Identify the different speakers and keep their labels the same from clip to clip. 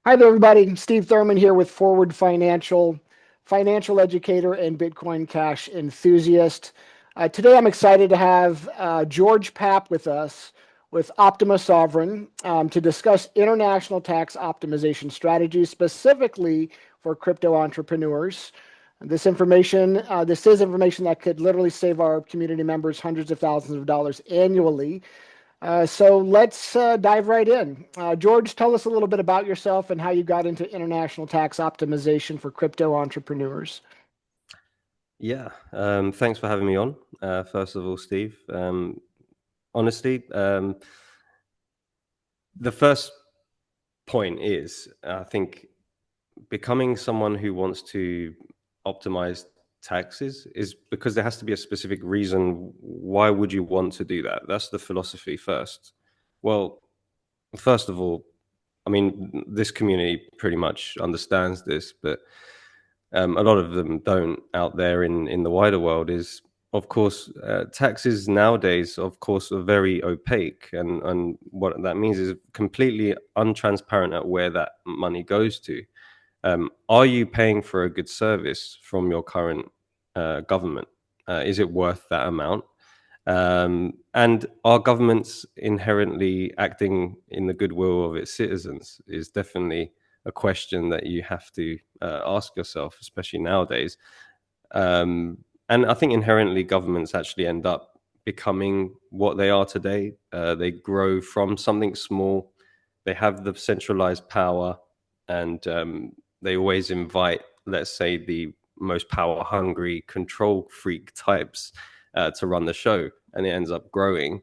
Speaker 1: Hi there, everybody. Steve Thurman here with Forward Financial, financial educator and Bitcoin Cash enthusiast. Today, I'm excited to have George Papp with us with Optima Sovereign to discuss international tax optimization strategies specifically for crypto entrepreneurs. This is information that could literally save our community members hundreds of thousands of dollars annually. So let's dive right in. George, tell us a little bit about yourself and how you got into international tax optimization for crypto entrepreneurs.
Speaker 2: Yeah, thanks for having me on. First of all, Steve. Honestly, the first point is, I think, becoming someone who wants to optimize taxes is because there has to be a specific reason. Why would you want to do that? That's the philosophy first. Well, first of all, I mean, this community pretty much understands this, but a lot of them don't out there in the wider world is, of course, taxes nowadays, of course, are very opaque. And what that means is completely untransparent at where that money goes to. Are you paying for a good service from your current government? Is it worth that amount? And are governments inherently acting in the goodwill of its citizens is definitely a question that you have to ask yourself, especially nowadays. And I think inherently governments actually end up becoming what they are today. They grow from something small, they have the centralized power, and they always invite, let's say, the most power hungry control freak types to run the show, and it ends up growing.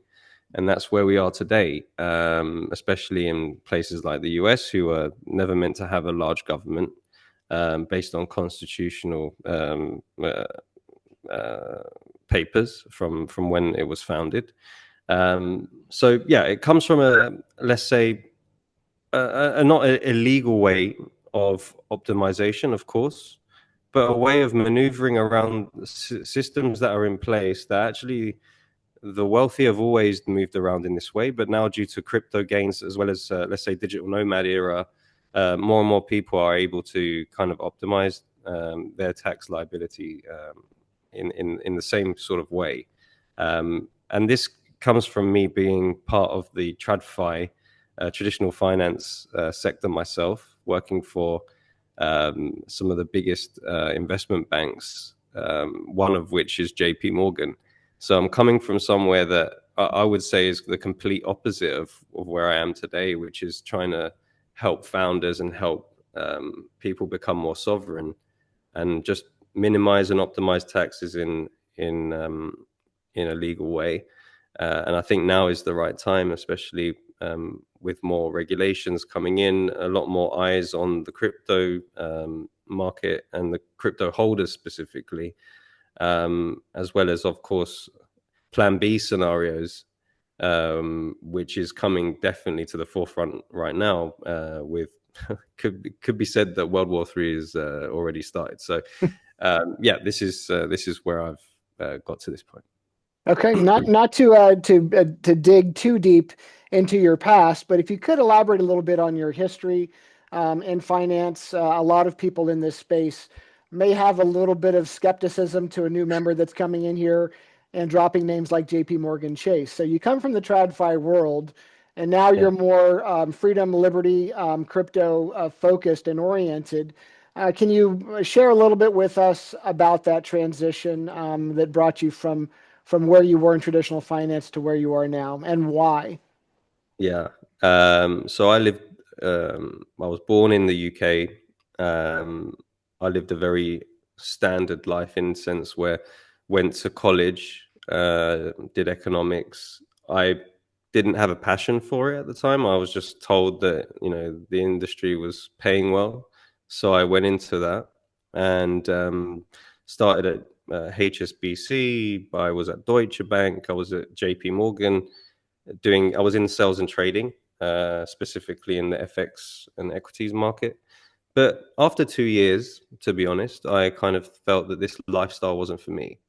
Speaker 2: And that's where we are today, especially in places like the US, who are never meant to have a large government based on constitutional papers from when it was founded. So yeah, it comes from a, let's say, a not a illegal way of optimization, of course, but a way of maneuvering around systems that are in place that actually the wealthy have always moved around in this way, but now due to crypto gains as well as let's say digital nomad era, more and more people are able to kind of optimize their tax liability in the same sort of way. And this comes from me being part of the TradFi traditional finance sector myself, working for some of the biggest investment banks, one of which is JP Morgan. So I'm coming from somewhere that I would say is the complete opposite of where I am today, which is trying to help founders and help people become more sovereign and just minimize and optimize taxes in a legal way. And I think now is the right time, especially with more regulations coming in, a lot more eyes on the crypto market and the crypto holders specifically, as well as, of course, Plan B scenarios, which is coming definitely to the forefront right now. With could be said that World War III is already started. So yeah, this is where I've got to this point.
Speaker 1: Okay, not to dig too deep into your past, but if you could elaborate a little bit on your history in finance. A lot of people in this space may have a little bit of skepticism to a new member that's coming in here and dropping names like JP Morgan Chase. So you come from the TradFi world, and now
Speaker 2: Yeah.
Speaker 1: you're more freedom, liberty, crypto focused and oriented. Can you share a little bit with us about that transition that brought you from where you were in traditional finance to where you are now, and why?
Speaker 2: Yeah. So I was born in the UK. I lived a very standard life in the sense where went to college, did economics. I didn't have a passion for it at the time. I was just told that, the industry was paying well. So I went into that and started at HSBC. I was at Deutsche Bank. I was at JP Morgan. I was in sales and trading, specifically in the FX and equities market. But after 2 years, to be honest, I kind of felt that this lifestyle wasn't for me.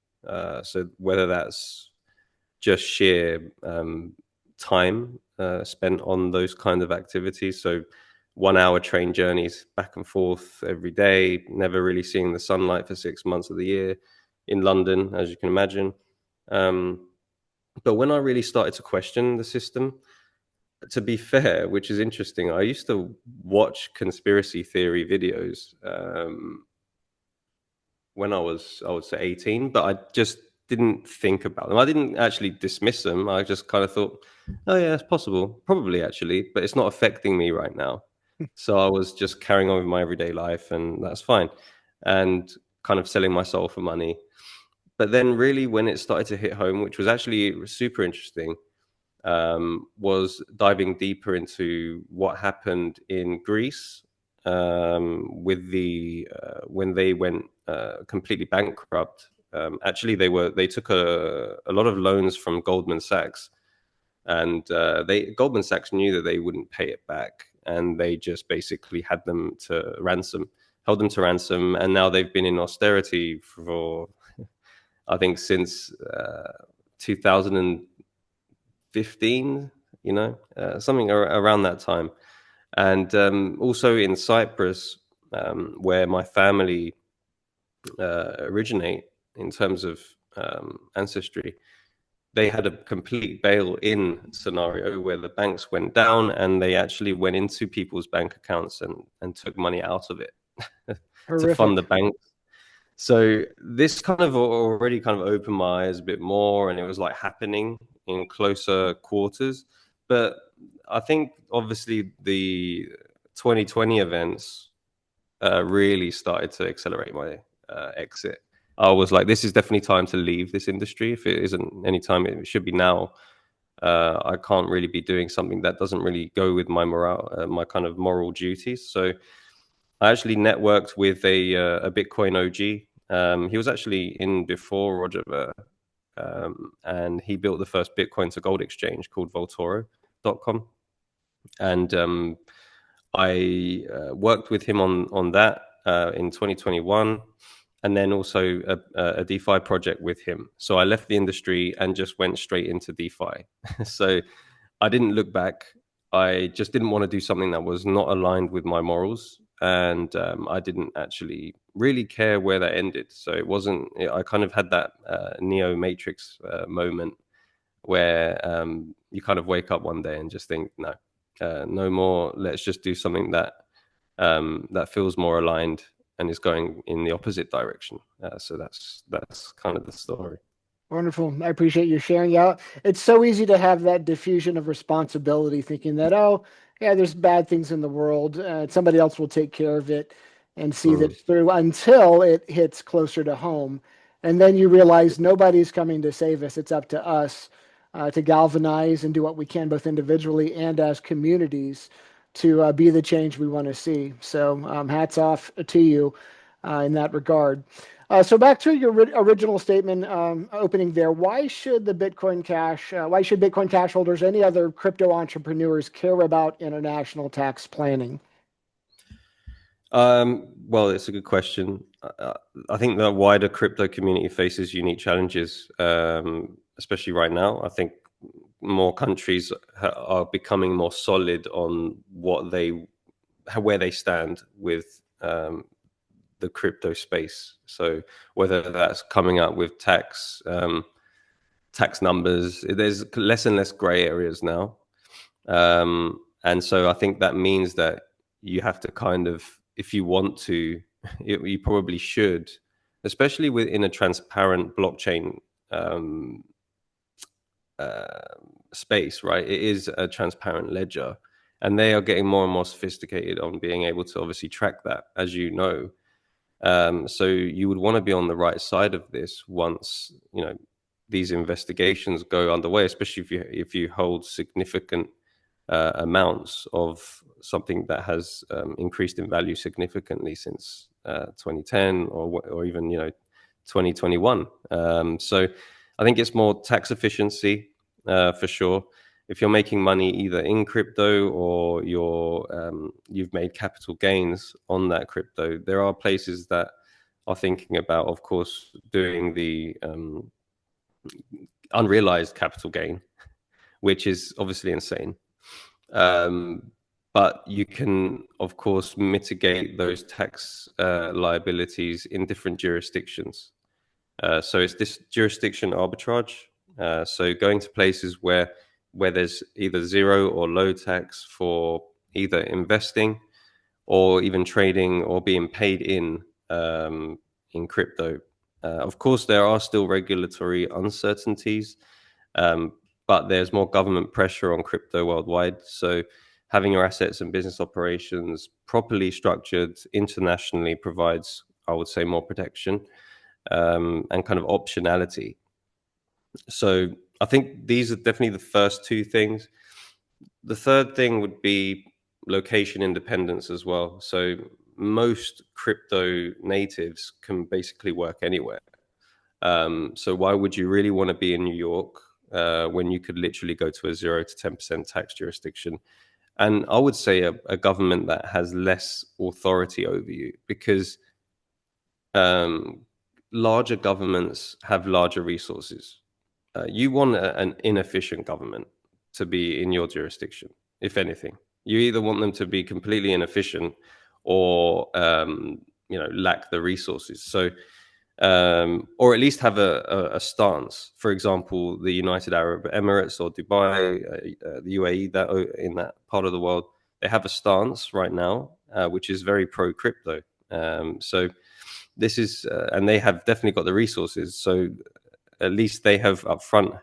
Speaker 2: So whether that's just sheer time spent on those kind of activities. So 1 hour train journeys back and forth every day, never really seeing the sunlight for 6 months of the year in London, as you can imagine. But when I really started to question the system, to be fair, which is interesting, I used to watch conspiracy theory videos when I would say 18, but I just didn't think about them. I didn't actually dismiss them. I just kind of thought, oh yeah, it's possible, probably actually, but it's not affecting me right now. So I was just carrying on with my everyday life, and that's fine, and kind of selling my soul for money. But then, really, when it started to hit home, which was actually super interesting, was diving deeper into what happened in Greece with the when they went completely bankrupt. Actually, they took a lot of loans from Goldman Sachs, and Goldman Sachs knew that they wouldn't pay it back, and they just basically had them to ransom, held them to ransom, and now they've been in austerity for I think since 2015, something around that time. And also in Cyprus, where my family originate in terms of ancestry, they had a complete bail-in scenario where the banks went down and they actually went into people's bank accounts and took money out of it to fund the
Speaker 1: Horrific.
Speaker 2: bank. So this kind of already kind of opened my eyes a bit more, and it was like happening in closer quarters. But I think obviously the 2020 events really started to accelerate my exit. I was like, this is definitely time to leave this industry. If it isn't any time, it should be now. I can't really be doing something that doesn't really go with my morale, my kind of moral duties. So I actually networked with a Bitcoin OG. He was actually in before Roger Ver, and he built the first Bitcoin to gold exchange called Voltoro.com. And I worked with him on that in 2021, and then also a DeFi project with him. So I left the industry and just went straight into DeFi. So I didn't look back. I just didn't want to do something that was not aligned with my morals, and I didn't actually really care where that ended. So it wasn't. I kind of had that Neo Matrix moment where you kind of wake up one day and just think, no, no more. Let's just do something that that feels more aligned and is going in the opposite direction. So that's kind of the story.
Speaker 1: Wonderful. I appreciate you sharing. Yeah, it's so easy to have that diffusion of responsibility, thinking that, oh, yeah, there's bad things in the world. Somebody else will take care of it and see
Speaker 2: Mm.
Speaker 1: that through until it hits closer to home. And then you realize nobody's coming to save us. It's up to us to galvanize and do what we can, both individually and as communities, to be the change we want to see. So, hats off to you in that regard. So back to your original statement opening there. Why should Bitcoin Cash holders, any other crypto entrepreneurs care about international tax planning?
Speaker 2: Well, it's a good question. I think the wider crypto community faces unique challenges, especially right now. I think more countries are becoming more solid on where they stand with the crypto space. So whether that's coming up with tax numbers, there's less and less gray areas now. And so I think that means that you have to kind of, if you want to, you probably should, especially within a transparent blockchain um, space, right? It is a transparent ledger, and they are getting more and more sophisticated on being able to obviously track that, as you know. So you would want to be on the right side of this once these investigations go underway, especially if you hold significant amounts of something that has increased in value significantly since 2010 or even 2021. So I think it's more tax efficiency for sure. If you're making money either in crypto or you've made capital gains on that crypto, there are places that are thinking about, of course, doing the unrealized capital gain, which is obviously insane. Um, but you can, of course, mitigate those tax liabilities in different jurisdictions. So it's this jurisdiction arbitrage. So going to places where there's either zero or low tax for either investing or even trading or being paid in crypto. Of course, there are still regulatory uncertainties, but there's more government pressure on crypto worldwide. So having your assets and business operations properly structured internationally provides, I would say, more protection and kind of optionality. So I think these are definitely the first two things. The third thing would be location independence as well. So most crypto natives can basically work anywhere. So why would you really want to be in New York when you could literally go to a 0 to 10% tax jurisdiction? And I would say a government that has less authority over you, because larger governments have larger resources. You want an inefficient government to be in your jurisdiction, if anything. You either want them to be completely inefficient or lack the resources. So or at least have a stance. For example, the United Arab Emirates or Dubai, the UAE, that in that part of the world, they have a stance right now, which is very pro crypto. So this is, and they have definitely got the resources. So at least they have upfront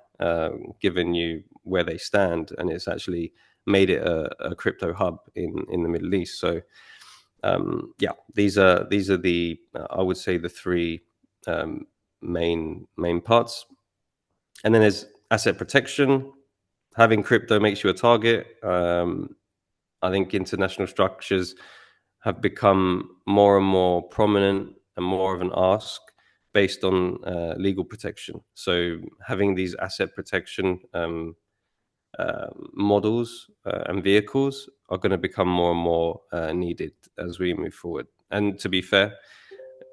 Speaker 2: given you where they stand, and it's actually made it a crypto hub in the Middle East. So yeah, these are the I would say the three main parts. And then there's asset protection. Having crypto makes you a target. I think international structures have become more and more prominent and more of an ask based on legal protection. So having these asset protection models and vehicles are going to become more and more needed as we move forward. And to be fair,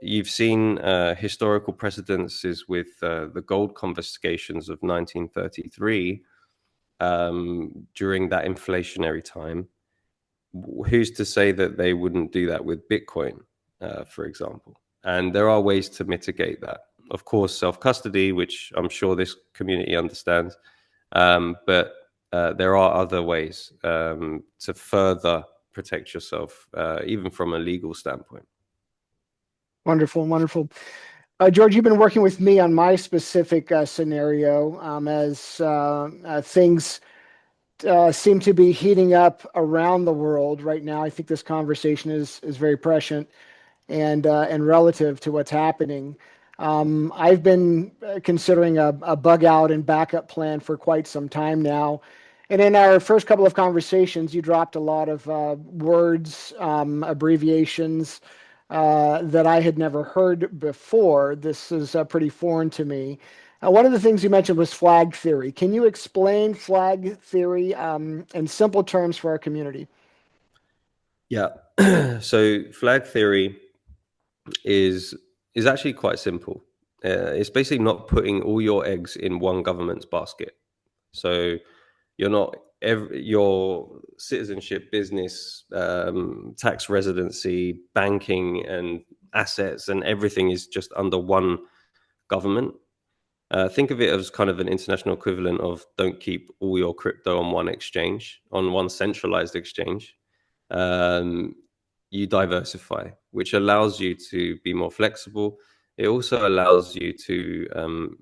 Speaker 2: you've seen historical precedences with the gold confiscations of 1933 during that inflationary time. Who's to say that they wouldn't do that with Bitcoin, for example? And there are ways to mitigate that. Of course, self-custody, which I'm sure this community understands, but there are other ways to further protect yourself, even from a legal standpoint.
Speaker 1: Wonderful, wonderful. George, you've been working with me on my specific scenario as things seem to be heating up around the world right now. I think this conversation is very prescient and relative to what's happening. I've been considering a bug out and backup plan for quite some time now. And in our first couple of conversations, you dropped a lot of words, abbreviations that I had never heard before. This is pretty foreign to me. One of the things you mentioned was flag theory. Can you explain flag theory in simple terms for our community?
Speaker 2: Yeah. So flag theory is actually quite simple. It's basically not putting all your eggs in one government's basket. So you're not your citizenship, business, tax residency, banking, and assets, and everything is just under one government. Think of it as kind of an international equivalent of don't keep all your crypto on one exchange, on one centralized exchange. Um, you diversify, which allows you to be more flexible. It also allows you to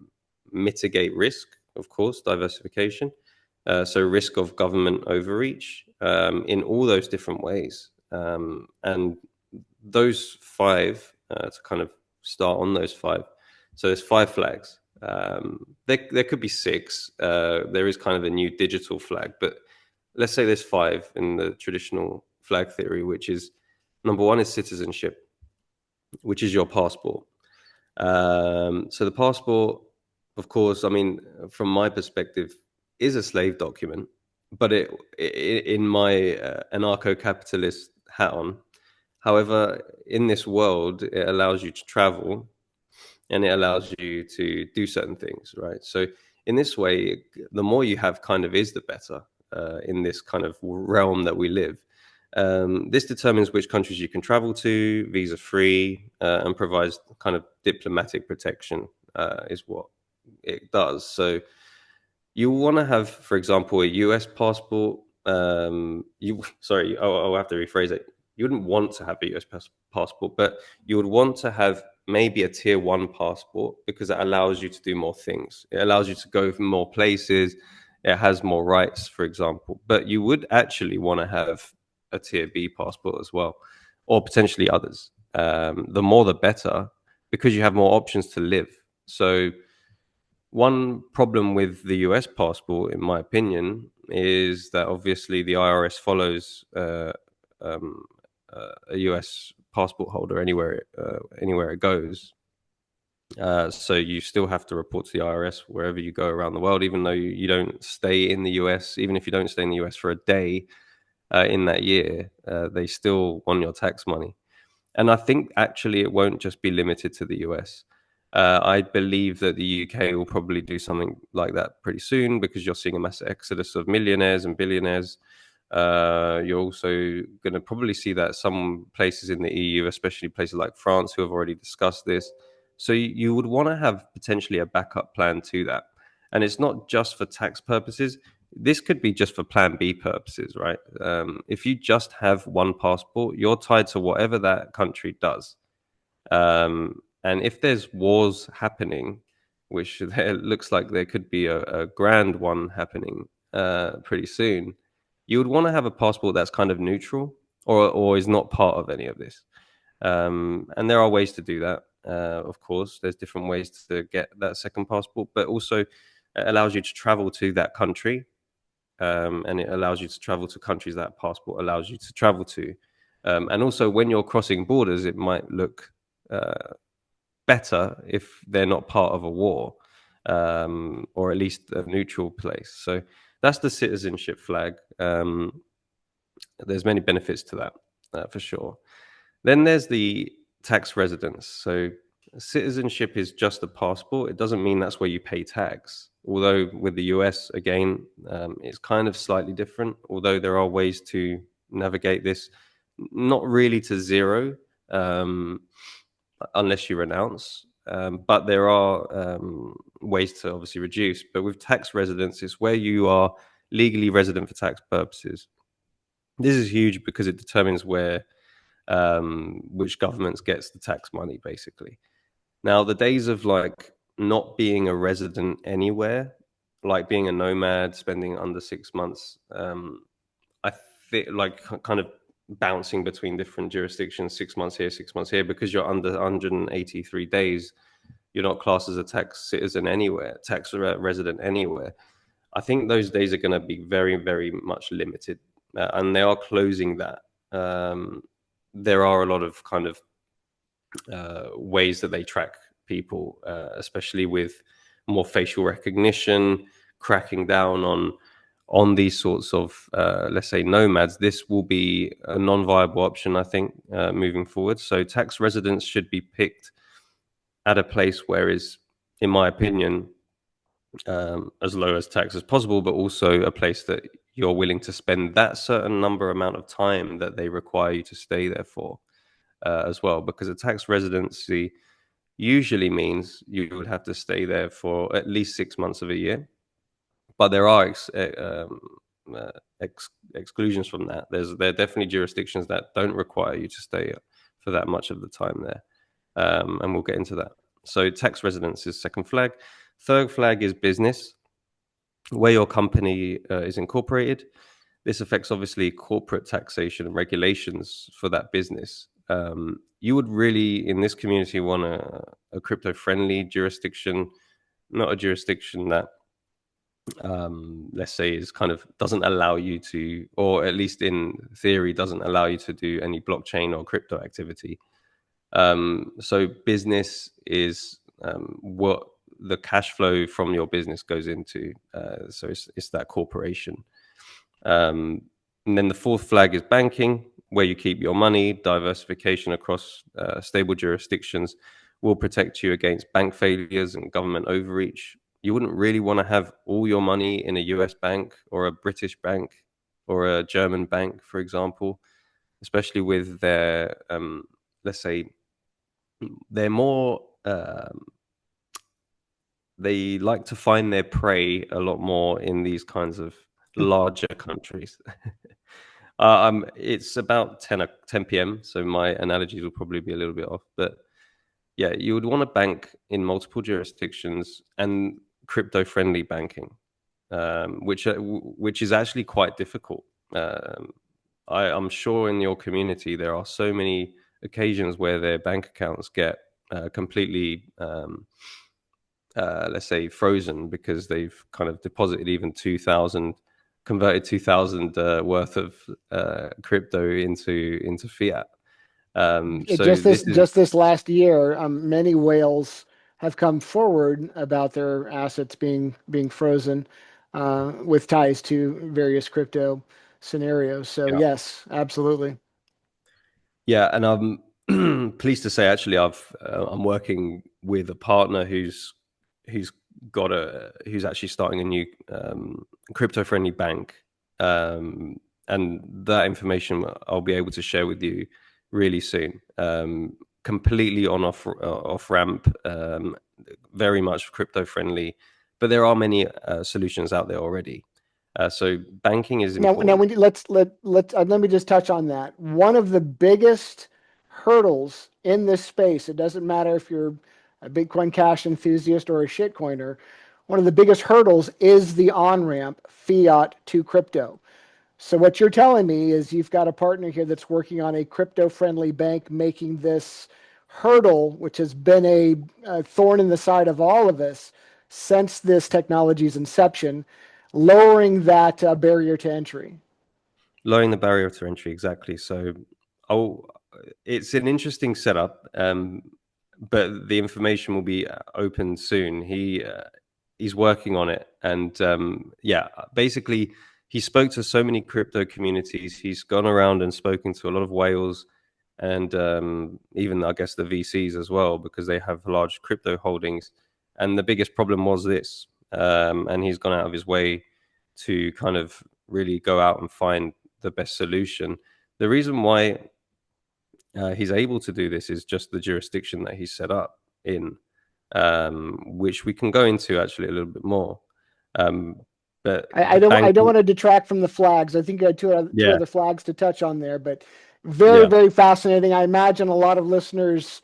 Speaker 2: mitigate risk, of course, diversification. So risk of government overreach in all those different ways. And those five, to kind of start on those five. So there's five flags. There could be six. There is kind of a new digital flag, but let's say there's five in the traditional flag theory, which is number one is citizenship, which is your passport. So the passport, of course, I mean, from my perspective, is a slave document, but in my anarcho-capitalist hat on, however, in this world, it allows you to travel and it allows you to do certain things, right? So in this way, the more you have kind of is the better in this kind of realm that we live. This determines which countries you can travel to, visa-free, and provides kind of diplomatic protection, is what it does. So you want to have, for example, a US passport. I'll have to rephrase it. You wouldn't want to have a US passport, but you would want to have maybe a tier one passport because it allows you to do more things. It allows you to go more places. It has more rights, for example. But you would actually want to have a tier B passport as well, or potentially others. The more, the better, because you have more options to live. So one problem with the US passport, in my opinion, is that obviously the IRS follows a US passport holder anywhere it goes. So you still have to report to the IRS wherever you go around the world, even though you don't stay in the US. Even if you don't stay in the US for a day in that year, they still want your tax money. And I think actually it won't just be limited to the US. I believe that the UK will probably do something like that pretty soon because you're seeing a mass exodus of millionaires and billionaires. You're also going to probably see that some places in the EU, especially places like France, who have already discussed this. So you would want to have potentially a backup plan to that. And it's not just for tax purposes. This could be just for plan B purposes, right? If you just have one passport, you're tied to whatever that country does. And if there's wars happening, which there looks like there could be a grand one happening pretty soon, you would want to have a passport that's kind of neutral or is not part of any of this. And there are ways to do that. Of course, there's different ways to get that second passport, but also it allows you to travel to that country, and it allows you to travel to countries that passport allows you to travel to. And also, when you're crossing borders, it might look better if they're not part of a war, or at least a neutral place. So that's the citizenship flag. There's many benefits to that, for sure. Then there's the tax residence. So citizenship is just a passport. It doesn't mean that's where you pay tax. Although with the US, again, it's kind of slightly different. Although there are ways to navigate this, not really to zero, unless you renounce. But there are ways to obviously reduce. But with tax residence, it's where you are legally resident for tax purposes. This is huge because it determines which governments gets the tax money, basically. Now, the days of like not being a resident anywhere, like being a nomad, spending under 6 months, I think like kind of bouncing between different jurisdictions, 6 months here, 6 months here, because you're under 183 days, you're not classed as a tax citizen anywhere, tax resident anywhere. I think those days are going to be very, very much limited, and they are closing that. There are a lot of kind of ways that they track people, especially with more facial recognition, cracking down on these sorts of, let's say, nomads. This will be a non-viable option, I think, moving forward. So tax residence should be picked at a place where is, in my opinion, as low as tax as possible, but also a place that you're willing to spend that certain amount of time that they require you to stay there for, as well. Because a tax residency usually means you would have to stay there for at least 6 months of a year. But there are exclusions from that. There are definitely jurisdictions that don't require you to stay for that much of the time there, and we'll get into that. So tax residence is second flag. Third flag is business, where your company is incorporated. This affects obviously corporate taxation and regulations for that business. You would really, in this community, want a crypto-friendly jurisdiction, not a jurisdiction that, let's say, is kind of doesn't allow you to, or at least in theory, doesn't allow you to do any blockchain or crypto activity. So business is what the cash flow from your business goes into. So it's that corporation. And then the fourth flag is banking, where you keep your money. Diversification across stable jurisdictions will protect you against bank failures and government overreach. You wouldn't really want to have all your money in a US bank or a British bank or a German bank, for example. especially with their, let's say, they're more. They like to find their prey a lot more in these kinds of larger countries. It's about 10 p.m., so my analogies will probably be a little bit off. But yeah, you would want to bank in multiple jurisdictions and crypto-friendly banking, which is actually quite difficult. Um, I'm sure in your community there are so many occasions where their bank accounts get completely, let's say, frozen because they've kind of deposited even 2,000, converted 2,000 worth of crypto into fiat.
Speaker 1: It
Speaker 2: So this is,
Speaker 1: just this last year, many whales have come forward about their assets being frozen with ties to various crypto scenarios. So
Speaker 2: yeah.
Speaker 1: yes, absolutely.
Speaker 2: Yeah, and I'm pleased to say actually I'm working with a partner who's who's actually starting a new crypto friendly bank, and that information I'll be able to share with you really soon. Completely on off ramp, very much crypto friendly, but there are many solutions out there already. So banking is
Speaker 1: Now
Speaker 2: important.
Speaker 1: let me just touch on that. One of the biggest hurdles in this space, it doesn't matter if you're a Bitcoin Cash enthusiast or a shitcoiner, one of the biggest hurdles is the on-ramp fiat to crypto. So what you're telling me is you've got a partner here that's working on a crypto-friendly bank, making this hurdle, which has been a thorn in the side of all of us since this technology's inception, lowering that barrier to entry.
Speaker 2: Lowering the barrier to entry, exactly. So, oh, it's an interesting setup, but the information will be open soon. He's working on it, and yeah, basically, he spoke to so many crypto communities. He's gone around and spoken to a lot of whales, and even I guess the VCs as well, because they have large crypto holdings. And the biggest problem was this, and he's gone out of his way to kind of really go out and find the best solution. The reason why he's able to do this is just the jurisdiction that he's set up in, which we can go into actually a little bit more. Um, but
Speaker 1: I don't
Speaker 2: banking,
Speaker 1: want to detract from the flags. I think you had two
Speaker 2: yeah,
Speaker 1: other flags to touch on there, but
Speaker 2: yeah,
Speaker 1: very fascinating. I imagine a lot of listeners'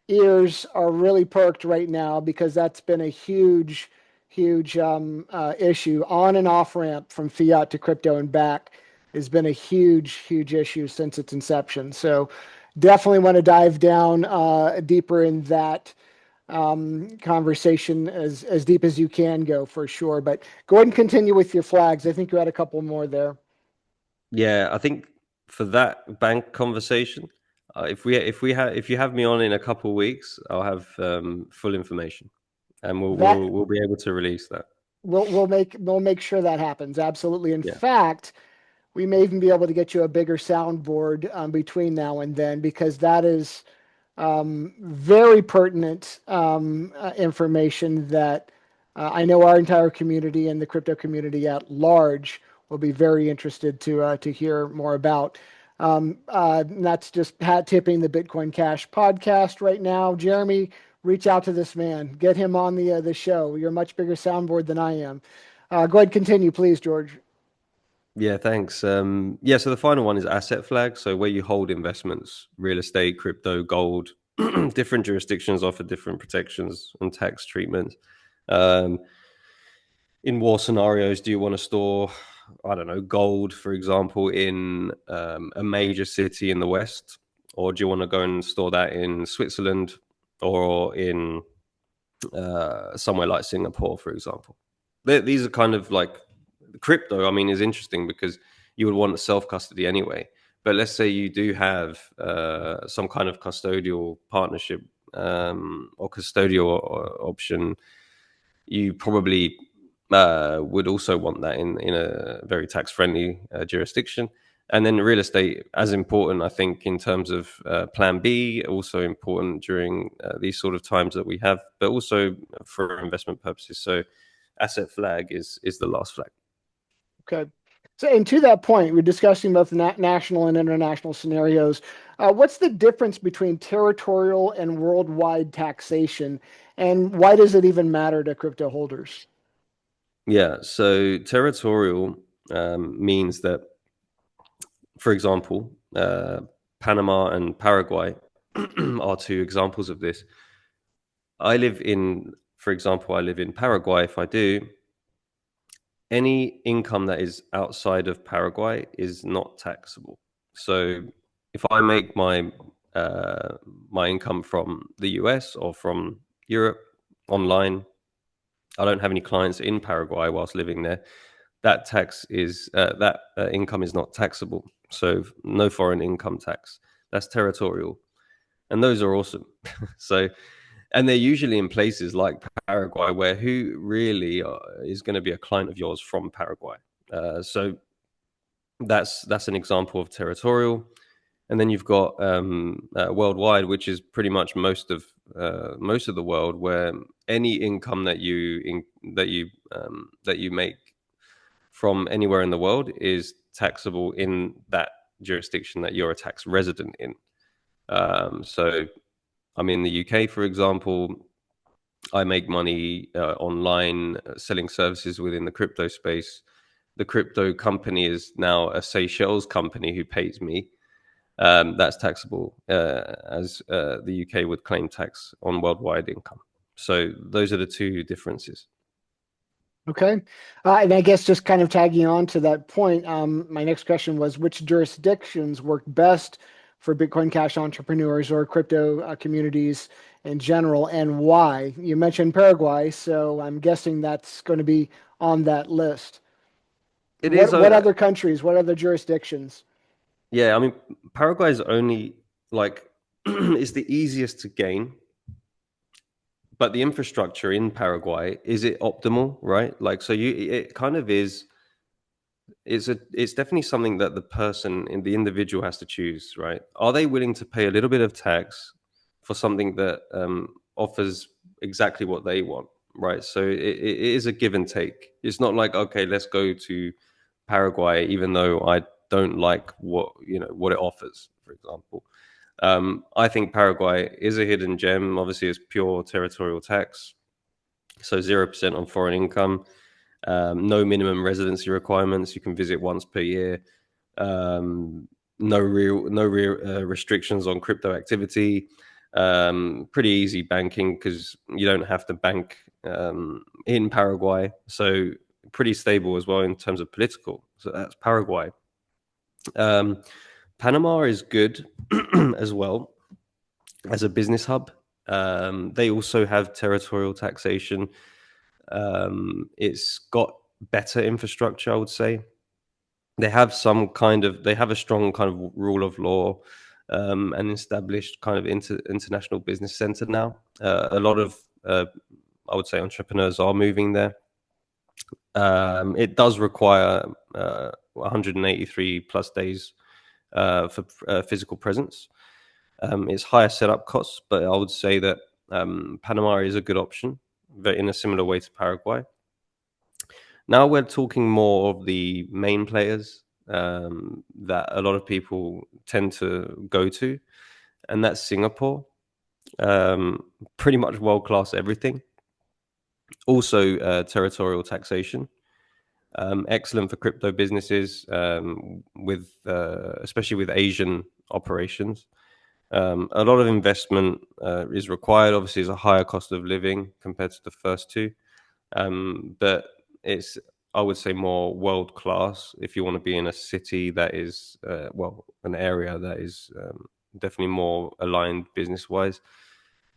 Speaker 1: ears are really perked right now because that's been a huge issue. On and off ramp from fiat to crypto and back has been a huge issue since its inception. So definitely want to dive down deeper in that conversation as deep as you can go for sure. But go ahead and continue with your flags. I think you had a couple more there.
Speaker 2: yeah. I think for that bank conversation, if you have me on in a couple of weeks, I'll have full information, and
Speaker 1: That
Speaker 2: we'll be able to release that.
Speaker 1: we'll make sure that happens. Absolutely. In
Speaker 2: Yeah.
Speaker 1: fact, we may even be able to get you a bigger soundboard between now and then because that is very pertinent information that I know our entire community and the crypto community at large will be very interested to hear more about. And that's just hat tipping the Bitcoin Cash podcast right now. Jeremy, reach out to this man, get him on the show. You're a much bigger soundboard than I am. Go ahead, continue, please, George.
Speaker 2: Yeah, thanks. Yeah, so the final one is asset flag. So where you hold investments, real estate, crypto, gold, different jurisdictions offer different protections and tax treatment. Um, in war scenarios, do you want to store, I don't know, gold, for example, in a major city in the West? Or do you want to go and store that in Switzerland or in somewhere like Singapore, for example? These are kind of like crypto. I mean, is interesting because you would want self custody anyway. But let's say you do have some kind of custodial partnership or custodial option, you probably would also want that in a very tax friendly jurisdiction. And then real estate, as important, I think, in terms of plan B, also important during these sort of times that we have, but also for investment purposes. So asset flag is the last flag.
Speaker 1: Okay. So, and to that point, we're discussing both national and international scenarios. What's the difference between territorial and worldwide taxation, and why does it even matter to crypto holders?
Speaker 2: Yeah, so territorial means that, for example, Panama and Paraguay are two examples of this. For example, I live in Paraguay. If I do, any income that is outside of Paraguay is not taxable. So if I make my income from the US or from Europe online, I don't have any clients in Paraguay whilst living there. That income is not taxable. So no foreign income tax. That's territorial, and those are awesome. So, and they're usually in places like Paraguay, where who really is going to be a client of yours from Paraguay? So that's an example of territorial. And then you've got worldwide, which is pretty much most of the world, where any income that you make from anywhere in the world is taxable in that jurisdiction that you're a tax resident in. So I'm in the UK, for example. I make money online selling services within the crypto space. The crypto company is now a Seychelles company who pays me. That's taxable as the UK would claim tax on worldwide income. So those are the two differences.
Speaker 1: Okay. And I guess just kind of tagging on to that point, my next question was which jurisdictions work best for Bitcoin Cash entrepreneurs or crypto communities in general, and why? You mentioned Paraguay, so I'm guessing that's going to be on that list.
Speaker 2: It is,
Speaker 1: What other countries, what other jurisdictions?
Speaker 2: yeah. I mean, Paraguay is only like it's the easiest to gain, but the infrastructure in Paraguay, is it optimal, right? Like, so it kind of is. It's definitely something that the person in the individual has to choose, right? Are they willing to pay a little bit of tax for something that offers exactly what they want, right? So it is a give and take. It's not like, okay, let's go to Paraguay, even though I don't like what it offers, for example. I think Paraguay is a hidden gem. Obviously, it's pure territorial tax, so 0% on foreign income. No minimum residency requirements. You can visit once per year. No real restrictions on crypto activity. Pretty easy banking because you don't have to bank in Paraguay. So pretty stable as well in terms of political. So that's Paraguay. Um, Panama is good as well as a business hub. They also have territorial taxation. It's got better infrastructure, I would say. They have a strong kind of rule of law, and established kind of international business center now. A lot of I would say entrepreneurs are moving there. It does require 183 plus days for physical presence. It's higher setup costs, but I would say that Panama is a good option, but in a similar way to Paraguay. Now we're talking more of the main players that a lot of people tend to go to, and that's Singapore. Pretty much world class everything. Also, territorial taxation. Excellent for crypto businesses, with especially with Asian operations. A lot of investment is required. Obviously, it's a higher cost of living compared to the first two, but it's, I would say, more world class if you want to be in a city that is an area that is definitely more aligned business wise.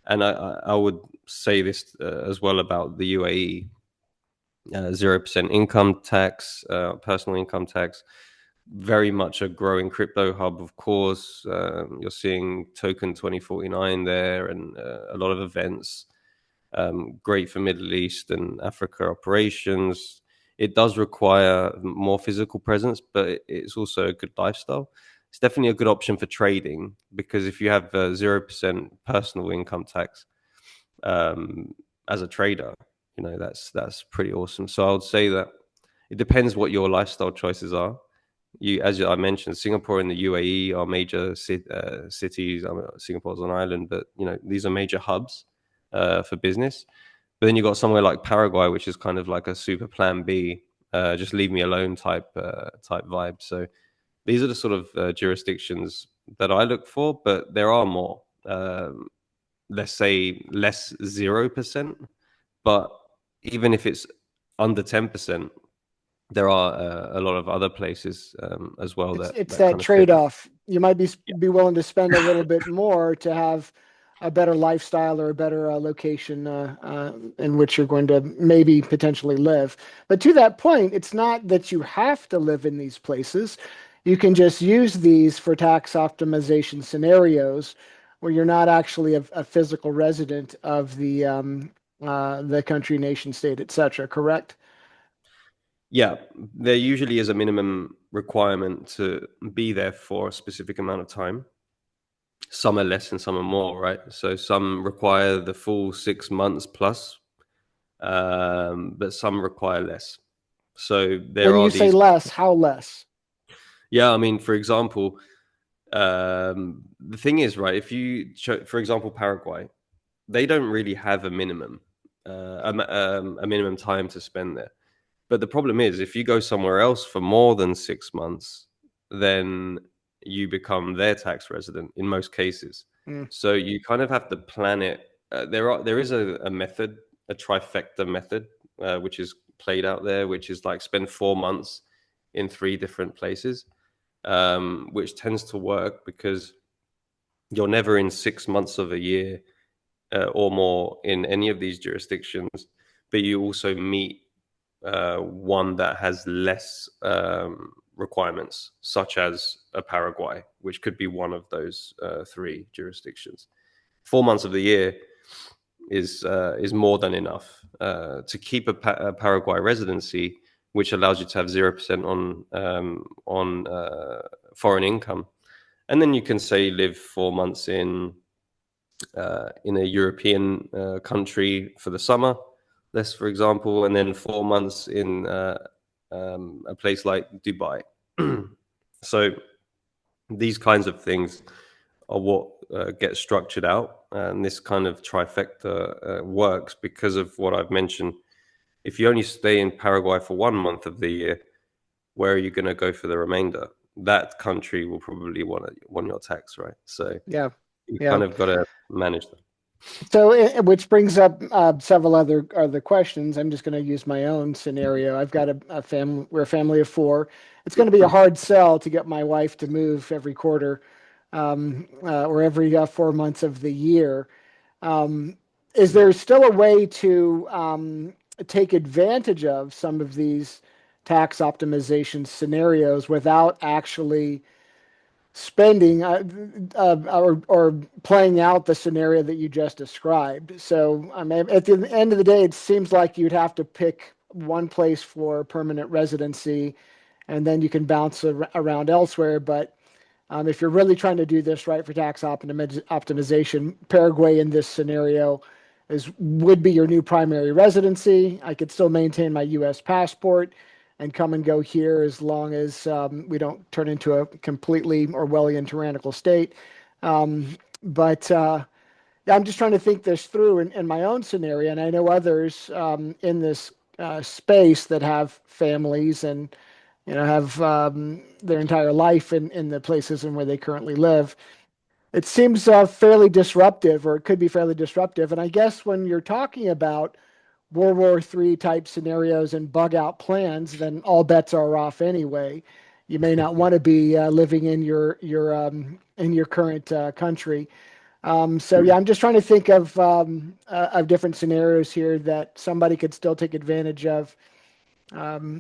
Speaker 2: And I would say this as well about the UAE. 0% income tax, personal income tax, very much a growing crypto hub, of course. You're seeing Token 2049 there, and a lot of events. Great for Middle East and Africa operations. It does require more physical presence, but it's also a good lifestyle. It's definitely a good option for trading, because if you have 0% personal income tax um, as a trader, that's pretty awesome. So I would say that It depends what your lifestyle choices are. As I mentioned, Singapore and the UAE are major cities. I mean, Singapore's an island, but these are major hubs for business. But then you got somewhere like Paraguay, which is kind of like a super plan B, just leave me alone type vibe. So these are the sort of jurisdictions that I look for, but there are more. Let's say less 0%, but even if it's under 10%, there are a lot of other places as well
Speaker 1: It's
Speaker 2: that
Speaker 1: that
Speaker 2: kind of fit.
Speaker 1: trade-off. You might
Speaker 2: Yeah.
Speaker 1: be willing to spend a little bit more to have a better lifestyle or a better location in which you're going to maybe potentially live. But to that point, it's not that you have to live in these places. You can just use these for tax optimization scenarios where you're not actually a physical resident of the country, nation, state, etc. Correct?
Speaker 2: Yeah, there usually is a minimum requirement to be there for a specific amount of time. Some are less and some are more, right? So some require the full 6 months plus, but some require less. So there
Speaker 1: When
Speaker 2: are
Speaker 1: you say
Speaker 2: these.
Speaker 1: less, how less?
Speaker 2: Yeah, I mean, for example, the thing is, right? If for example, Paraguay, they don't really have a minimum, a minimum time to spend there. But the problem is, if you go somewhere else for more than 6 months, then you become their tax resident in most cases.
Speaker 1: Mm.
Speaker 2: So you kind of have to plan it. There is a method, a trifecta method, which is played out there, which is like spend 4 months in three different places, which tends to work because you're never in 6 months of a year or more in any of these jurisdictions, but you also meet one that has less requirements, such as a Paraguay, which could be one of those three jurisdictions. 4 months of the year is more than enough to keep a Paraguay residency, which allows you to have 0% on foreign income, and then you can say live 4 months in a European country for the summer, let's for example, and then 4 months in a place like Dubai. So these kinds of things are what get structured out, and this kind of trifecta works because of what I've mentioned. If you only stay in Paraguay for 1 month of the year, where are you going to go for the remainder? That country will probably want your tax, right? So
Speaker 1: Yeah.
Speaker 2: you
Speaker 1: Yeah.
Speaker 2: kind of got to manage that.
Speaker 1: So, which brings up several other questions. I'm just going to use my own scenario. I've got a family. We're a family of four. It's going to be a hard sell to get my wife to move every quarter, or every 4 months of the year. Um, is
Speaker 2: Yeah.
Speaker 1: there still a way to take advantage of some of these tax optimization scenarios without actually spending or playing out the scenario that you just described? So, I mean, at the end of the day, it seems like you'd have to pick one place for permanent residency, and then you can bounce around elsewhere. But if you're really trying to do this right for tax optimization, Paraguay in this scenario would be your new primary residency. I could still maintain my U.S. passport and come and go here as long as we don't turn into a completely Orwellian tyrannical state. But yeah, I'm just trying to think this through in my own scenario, and I know others in this space that have families and have their entire life in the places in where they currently live. It seems fairly disruptive, or it could be fairly disruptive. And I guess when you're talking about World War III type scenarios and bug out plans, then all bets are off anyway. You may not want to be living in your current country. So yeah, I'm just trying to think of different scenarios here that somebody could still take advantage of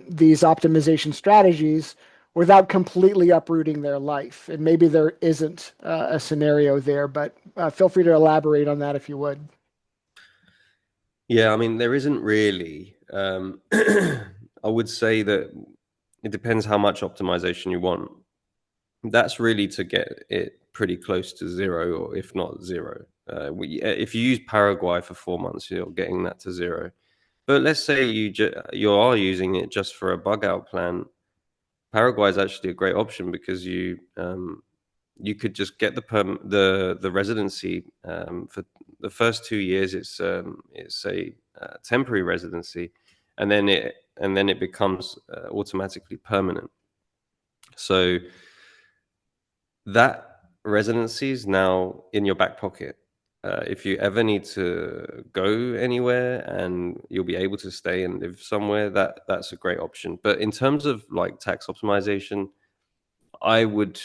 Speaker 1: these optimization strategies without completely uprooting their life. And maybe there isn't a scenario there, but feel free to elaborate on that if you would.
Speaker 2: Yeah, I mean, there isn't really. I would say that it depends how much optimization you want. That's really to get it pretty close to zero, or if not zero. If you use Paraguay for 4 months, you're getting that to zero. But let's say you are using it just for a bug out plan. Paraguay is actually a great option because you could just get the residency for the first 2 years. It's a temporary residency, and then it becomes automatically permanent. So that residency is now in your back pocket. If you ever need to go anywhere and you'll be able to stay and live somewhere, that's a great option. But in terms of like tax optimization, I would,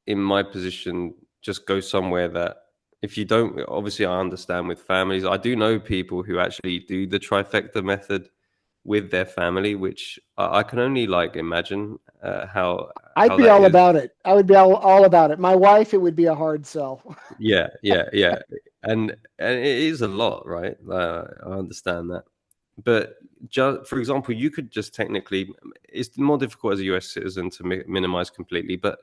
Speaker 2: in my position, just go somewhere that if you don't, obviously, I understand with families. I do know people who actually do the trifecta method with their family, which I can only like imagine
Speaker 1: I'd
Speaker 2: how
Speaker 1: be
Speaker 2: that
Speaker 1: all
Speaker 2: is.
Speaker 1: about it. I would be all about it. My wife, it would be a hard sell.
Speaker 2: Yeah, yeah, yeah, and it is a lot, right? I understand that, but just for example, you could just technically. It's more difficult as a US citizen to minimize completely, but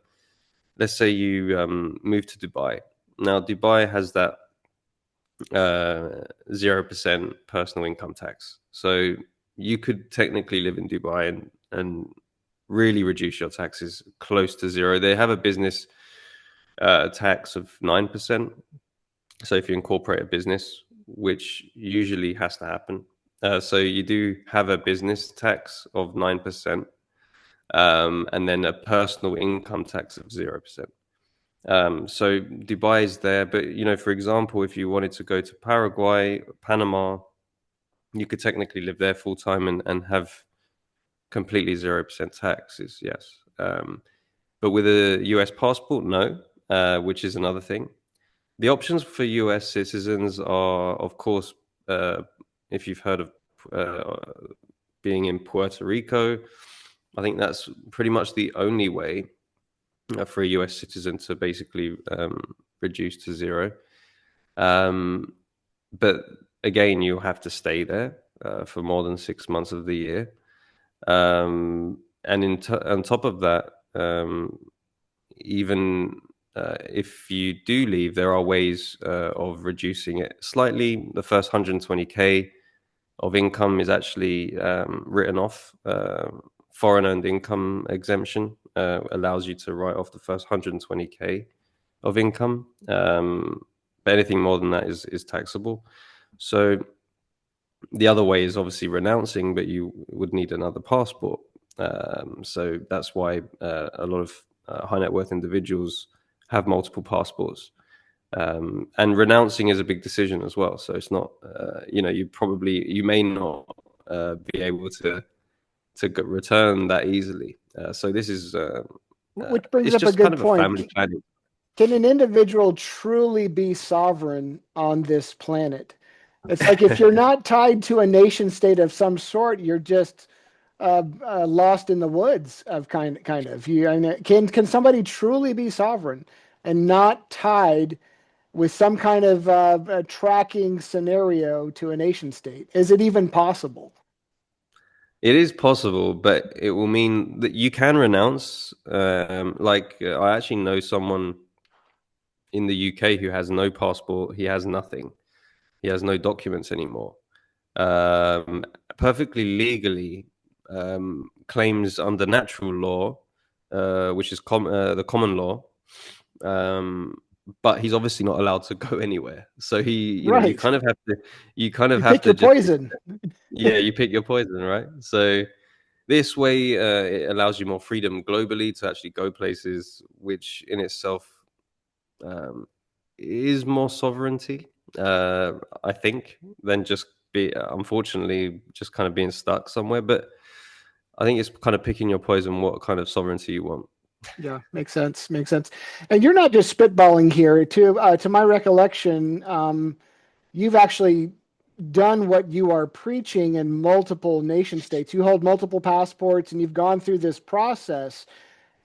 Speaker 2: let's say you move to Dubai. Now, Dubai has that 0% personal income tax, so you could technically live in Dubai and really reduce your taxes close to zero. They have a business tax of 9%. So if you incorporate a business, which usually has to happen, so you do have a business tax of 9%, and then a personal income tax of 0%. So Dubai is there, but for example, if you wanted to go to Paraguay, Panama, you could technically live there full time and have completely 0% taxes. Yes, but with a US passport, no, which is another thing. The options for US citizens are, of course, uh, if you've heard of uh, being in Puerto Rico, I think that's pretty much the only way for a US citizen to basically reduce to zero. Um, but again, you have to stay there for more than 6 months of the year. And on top of that, even if you do leave, there are ways of reducing it slightly. The first 120K of income is actually written off. Foreign earned income exemption allows you to write off the first 120K of income. But anything more than that is taxable. So the other way is obviously renouncing, but you would need another passport. So that's why a lot of high net worth individuals have multiple passports. And renouncing is a big decision as well. So it's not, you may not be able to return that easily. So this is,
Speaker 1: Which brings
Speaker 2: it's
Speaker 1: up a
Speaker 2: just kind
Speaker 1: good
Speaker 2: of a
Speaker 1: point.
Speaker 2: family planning.
Speaker 1: Can an individual truly be sovereign on this planet? It's like if you're not tied to a nation state of some sort, you're just lost in the woods of kind of. I mean, can somebody truly be sovereign and not tied with some kind of tracking scenario to a nation state? Is it even possible?
Speaker 2: It is possible, but it will mean that you can renounce. I actually know someone in the UK who has no passport. He has nothing. He has no documents anymore. Um, Perfectly legally claims under natural law, which is the common law. Um, but he's obviously not allowed to go anywhere. So you
Speaker 1: Right.
Speaker 2: kind of have to, you kind of
Speaker 1: You
Speaker 2: have
Speaker 1: pick
Speaker 2: to
Speaker 1: your
Speaker 2: just,
Speaker 1: poison.
Speaker 2: yeah, you pick your poison, right? So this way, it allows you more freedom globally to actually go places, which in itself um, is more sovereignty, I think, than just unfortunately, just kind of being stuck somewhere. But I think it's kind of picking your poison, what kind of sovereignty you want.
Speaker 1: Yeah, makes sense. Makes sense. And you're not just spitballing here. To my recollection, you've actually done what you are preaching in multiple nation states. You hold multiple passports, and you've gone through this process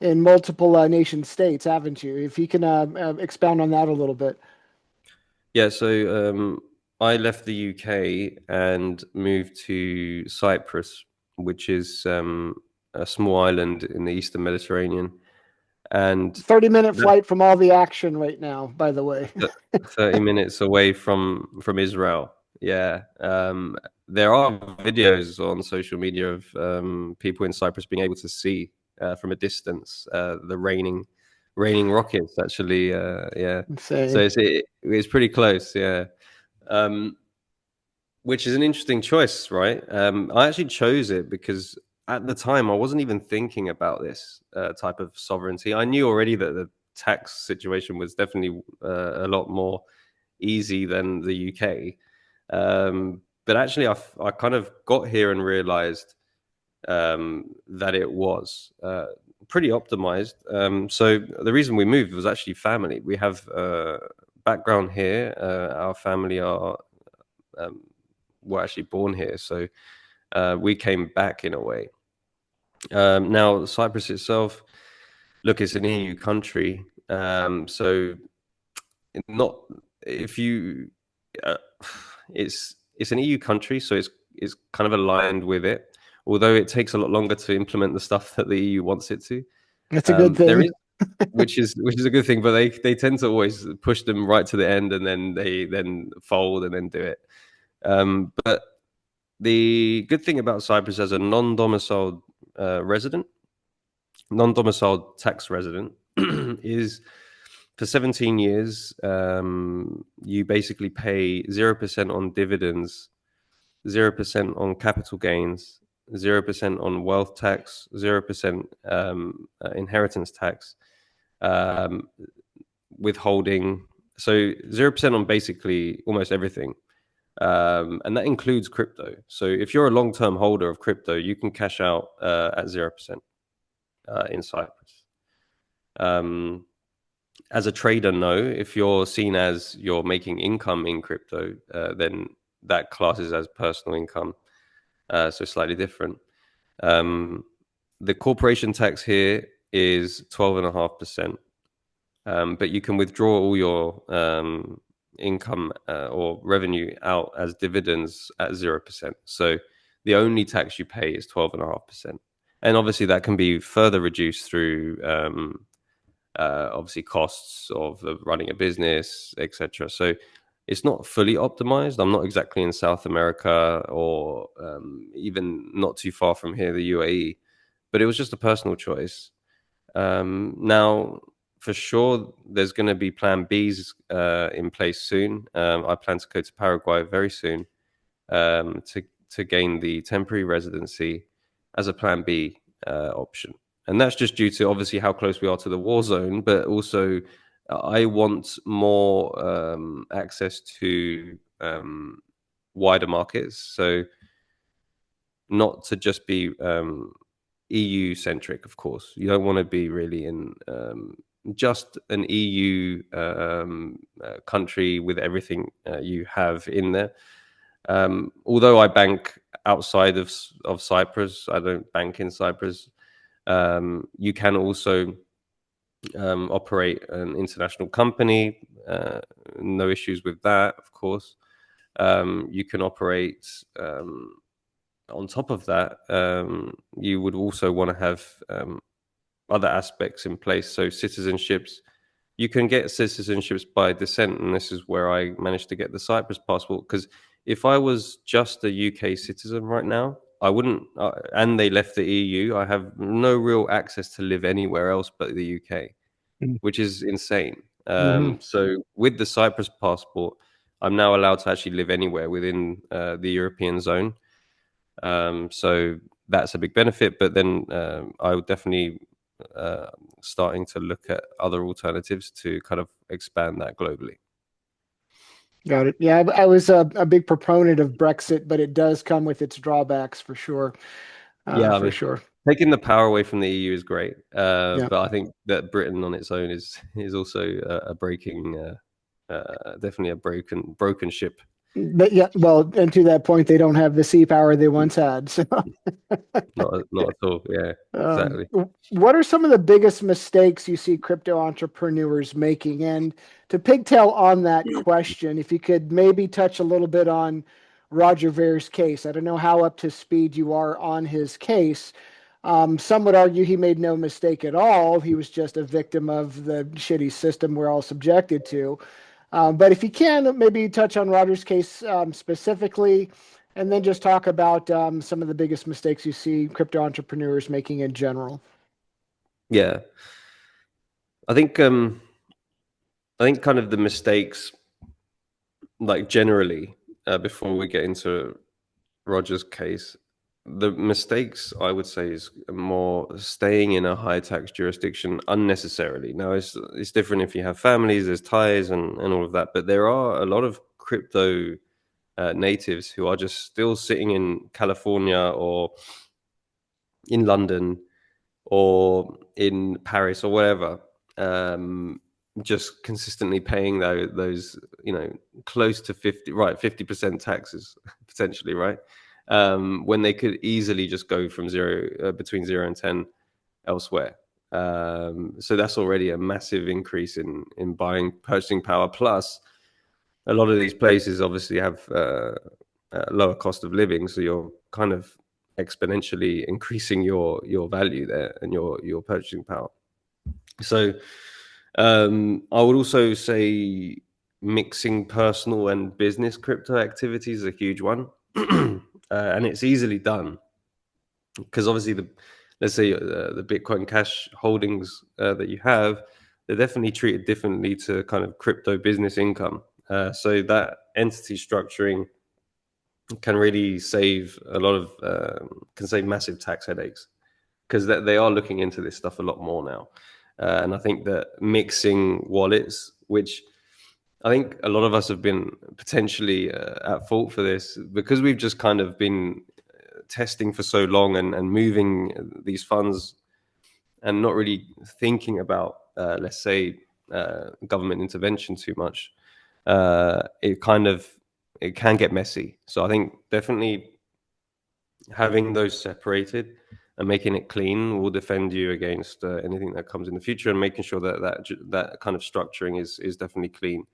Speaker 1: in multiple nation states, haven't you? If you can expound on that a little bit.
Speaker 2: Yeah, so I left the UK and moved to Cyprus, which is a small island in the Eastern Mediterranean. And
Speaker 1: 30-minute
Speaker 2: that's
Speaker 1: flight from all the action right now, by the way.
Speaker 2: 30 minutes away from Israel. Yeah. there are videos on social media of people in Cyprus being able to see from a distance the raining rockets. Actually, yeah. So
Speaker 1: Insane.
Speaker 2: it's pretty close. Yeah. Um, which is an interesting choice, right? I actually chose it because at the time I wasn't even thinking about this type of sovereignty. I knew already that the tax situation was definitely a lot more easy than the UK. But actually, I kind of got here and realized that it was pretty optimized. So the reason we moved was actually family. We have background here. Our family are um, were actually born here, so we came back in a way. Now, Cyprus itself, look, it's an EU country, so not if you, uh, it's an EU country, so it's kind of aligned with it. Although it takes a lot longer to implement the stuff that the EU wants it to.
Speaker 1: That's a good
Speaker 2: There
Speaker 1: thing.
Speaker 2: is, which is a good thing, but they tend to always push them right to the end, and then they then fold and then do it. But the good thing about Cyprus as a non-domiciled resident, non-domiciled tax resident, is for 17 years, you basically pay 0% on dividends, 0% on capital gains, 0% on wealth tax, 0% inheritance tax, um, withholding. So 0% on basically almost everything. And that includes crypto. So if you're a long-term holder of crypto, you can cash out at 0% in Cyprus. Um, as a trader, no. If you're seen as you're making income in crypto, then that classes as personal income. So slightly different. Um, the corporation tax here is 12.5%. But you can withdraw all your income or revenue out as dividends at 0%. So the only tax you pay is 12.5%. And obviously that can be further reduced through obviously costs of running a business, etc. So it's not fully optimized. I'm not exactly in South America or even not too far from here, the UAE, but it was just a personal choice. Now, for sure, there's going to be Plan Bs in place soon. I plan to go to Paraguay very soon to gain the temporary residency as a Plan B option, and that's just due to obviously how close we are to the war zone, but also I want more access to wider markets. So not to just be EU centric, of course. You don't want to be really in just an EU country with everything you have in there. Although I bank outside of Cyprus, I don't bank in Cyprus. You can also operate an international company. No issues with that, of course. You can operate. On top of that, you would also want to have other aspects in place. So citizenships, you can get citizenships by descent, and this is where I managed to get the Cyprus passport. Because if I was just a UK citizen right now, I wouldn't, and they left the EU, I have no real access to live anywhere else but the UK, which is insane.
Speaker 1: Mm-hmm.
Speaker 2: So with the Cyprus passport, I'm now allowed to actually live anywhere within the European zone. So that's a big benefit. But then I would definitely uh, starting to look at other alternatives to kind of expand that globally.
Speaker 1: Got it. Yeah, I was a big proponent of Brexit, but it does come with its drawbacks for sure.
Speaker 2: Yeah, I
Speaker 1: For
Speaker 2: mean,
Speaker 1: sure.
Speaker 2: taking the power away from the EU is great,
Speaker 1: Yeah.
Speaker 2: but I think that Britain on its own is also a breaking, definitely a broken ship.
Speaker 1: But yeah, well, and to that point, they don't have the sea power they once had. So,
Speaker 2: Not at all. Yeah, exactly.
Speaker 1: what are some of the biggest mistakes you see crypto entrepreneurs making? And to pigtail on that question, if you could maybe touch a little bit on Roger Vere's case. I don't know how up to speed you are on his case. Some would argue he made no mistake at all. He was just a victim of the shitty system we're all subjected to. But if you can, maybe touch on Roger's case specifically, and then just talk about some of the biggest mistakes you see crypto entrepreneurs making in general.
Speaker 2: Yeah, I think kind of the mistakes, like generally, before we get into Roger's case, the mistakes I would say is more staying in a high tax jurisdiction unnecessarily. Now it's different if you have families, there's ties and all of that, but there are a lot of crypto natives who are just still sitting in California or in London or in Paris or wherever, just consistently paying those close to 50% taxes potentially, right? When they could easily just go from between 0 and 10 elsewhere. So that's already a massive increase in buying purchasing power. Plus, a lot of these places obviously have a lower cost of living, so you're kind of exponentially increasing your value there and your purchasing power. So I would also say mixing personal and business crypto activities is a huge one, and it's easily done because obviously let's say the Bitcoin Cash holdings that you have, they're definitely treated differently to kind of crypto business income. So that entity structuring can really save a lot of can save massive tax headaches because they are looking into this stuff a lot more now. And I think that mixing wallets, which I think a lot of us have been potentially at fault for this because we've just kind of been testing for so long and moving these funds and not really thinking about, let's say, government intervention too much. It can get messy. So I think definitely having those separated and making it clean will defend you against anything that comes in the future, and making sure that kind of structuring is definitely clean.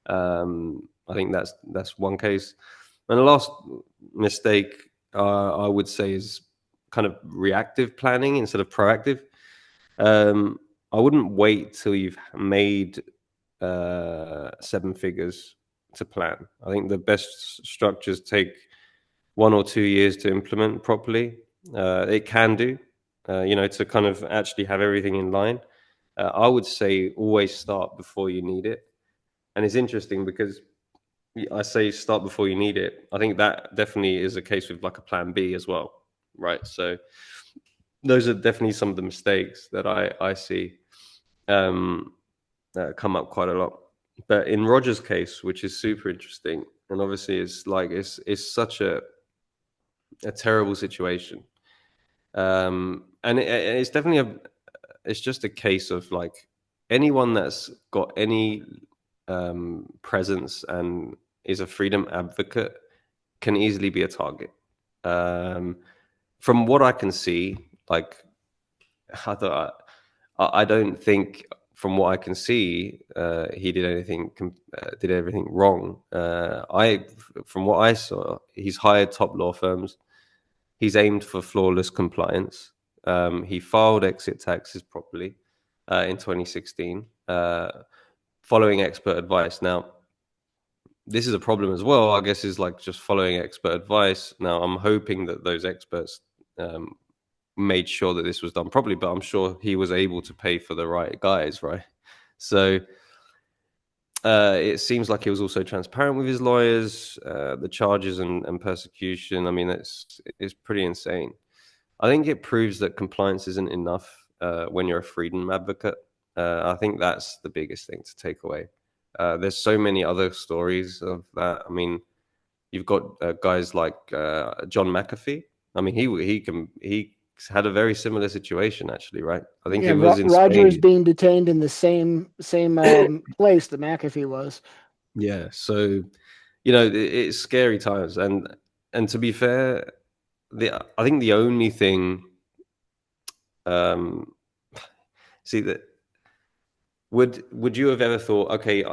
Speaker 2: I think that's one case. And the last mistake I would say is kind of reactive planning instead of proactive. Um, I wouldn't wait till you've made seven figures to plan. I think the best structures take 1 or 2 years to implement properly. It can do, to kind of actually have everything in line. I would say always start before you need it. And it's interesting because I say start before you need it. I think that definitely is a case with like a plan B as well, right? So those are definitely some of the mistakes that I see um, come up quite a lot. But in Roger's case, which is super interesting, and obviously it's such a terrible situation. And it's definitely it's just a case of like anyone that's got any presence and is a freedom advocate can easily be a target. Um, from what I can see, like I thought, I don't think from what I can see, he did everything wrong. From what I saw, he's hired top law firms. He's aimed for flawless compliance. He filed exit taxes properly in 2016, following expert advice. Now, this is a problem as well, I guess, is like just following expert advice. Now, I'm hoping that those experts made sure that this was done properly, but I'm sure he was able to pay for the right guys, right? So it seems like he was also transparent with his lawyers. The charges and persecution, I mean, it's pretty insane. I think it proves that compliance isn't enough when you're a freedom advocate. I think that's the biggest thing to take away. There's so many other stories of that. I mean, you've got guys like John McAfee. I mean, he had a very similar situation actually, right? I think
Speaker 1: Yeah,
Speaker 2: it was in
Speaker 1: Roger is
Speaker 2: Spain.
Speaker 1: being detained in the same place that McAfee was.
Speaker 2: Yeah, so it's scary times, and to be fair, I think the only thing, um, see that would you have ever thought, okay,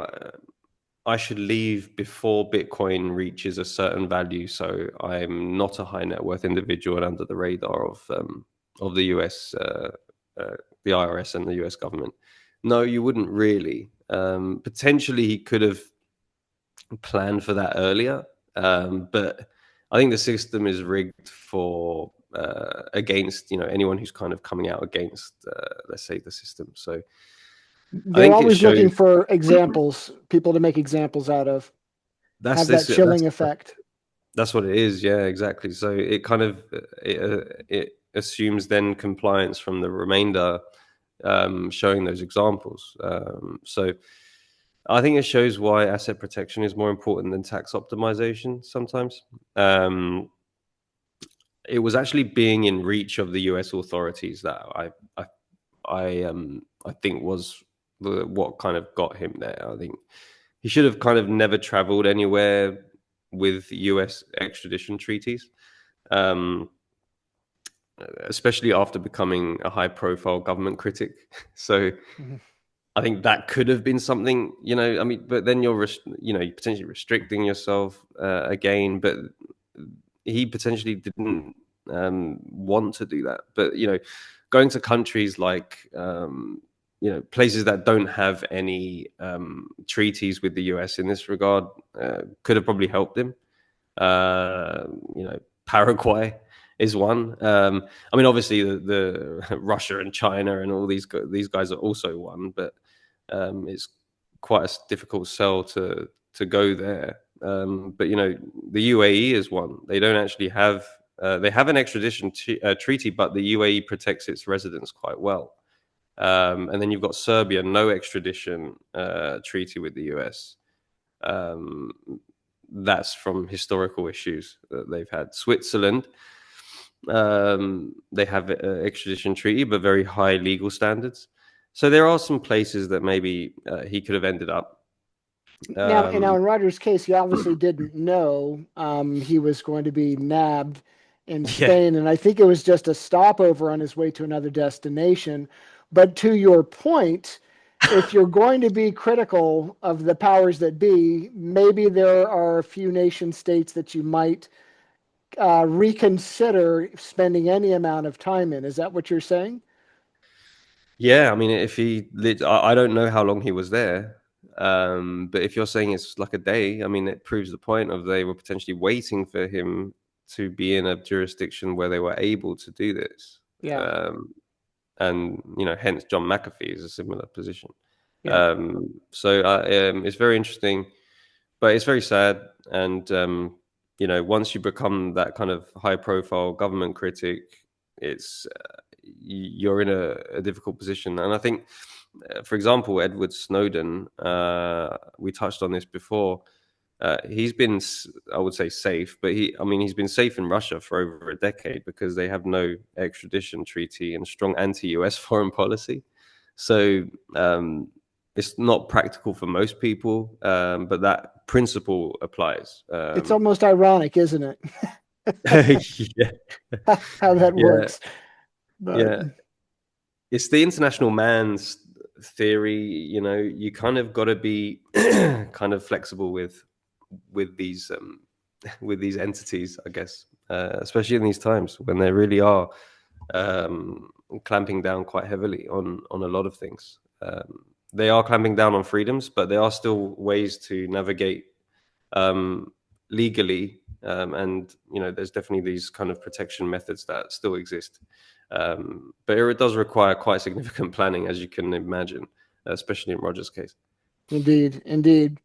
Speaker 2: I should leave before Bitcoin reaches a certain value, so I'm not a high net worth individual and under the radar of the US, the IRS and the US government? No, you wouldn't really. Potentially, he could have planned for that earlier, but I think the system is rigged for against anyone who's kind of coming out against let's say the system. So I
Speaker 1: They're
Speaker 2: think it
Speaker 1: always looking
Speaker 2: shows
Speaker 1: for examples, people to make examples out of,
Speaker 2: that's
Speaker 1: have that
Speaker 2: this
Speaker 1: chilling effect.
Speaker 2: that's what it is. Yeah, exactly. So it kind of it assumes then compliance from the remainder, showing those examples. So I think it shows why asset protection is more important than tax optimization sometimes. Um, it was actually being in reach of the US authorities that I think was what kind of got him there. I think he should have kind of never traveled anywhere with US extradition treaties, um, especially after becoming a high profile government critic. So
Speaker 1: Mhm.
Speaker 2: I think that could have been something, I mean, but then you're potentially restricting yourself again, but he potentially didn't want to do that. But, going to countries like, places that don't have any treaties with the US in this regard could have probably helped him. Uh, Paraguay is one. I mean, obviously the Russia and China and all these guys are also one, but it's quite a difficult sell to go there. But the UAE is one. They don't actually have. They have an extradition treaty, but the UAE protects its residents quite well. And then you've got Serbia, no extradition treaty with the US. Um, that's from historical issues that they've had. Switzerland, they have an extradition treaty, but very high legal standards. So there are some places that maybe he could have ended up.
Speaker 1: Now,
Speaker 2: Um,
Speaker 1: in Roger's case, he obviously didn't know he was going to be nabbed in
Speaker 2: yeah,
Speaker 1: Spain, and I think it was just a stopover on his way to another destination. But to your point, if you're going to be critical of the powers that be, maybe there are a few nation states that you might reconsider spending any amount of time in. Is that what you're saying?
Speaker 2: yeah. I mean, if I don't know how long he was there, but if you're saying it's like a day, I mean, it proves the point of they were potentially waiting for him to be in a jurisdiction where they were able to do this.
Speaker 1: Yeah,
Speaker 2: Um, and hence John McAfee is a similar position.
Speaker 1: yeah.
Speaker 2: It's very interesting, but it's very sad. And once you become that kind of high-profile government critic, it's you're in a difficult position. And I think, for example, Edward Snowden, we touched on this before. He's been, I would say, safe, but I mean, he's been safe in Russia for over a decade because they have no extradition treaty and strong anti-US foreign policy. So it's not practical for most people, but that principle applies.
Speaker 1: It's almost ironic, isn't it?
Speaker 2: Yeah,
Speaker 1: How that
Speaker 2: yeah,
Speaker 1: works. But
Speaker 2: yeah. It's the international man's theory. You kind of got to be kind of flexible with these with these entities, I guess, especially in these times when they really are clamping down quite heavily on a lot of things. They are clamping down on freedoms, but there are still ways to navigate um, legally, and there's definitely these kind of protection methods that still exist. But it does require quite significant planning, as you can imagine, especially in Roger's case.
Speaker 1: indeed, indeed.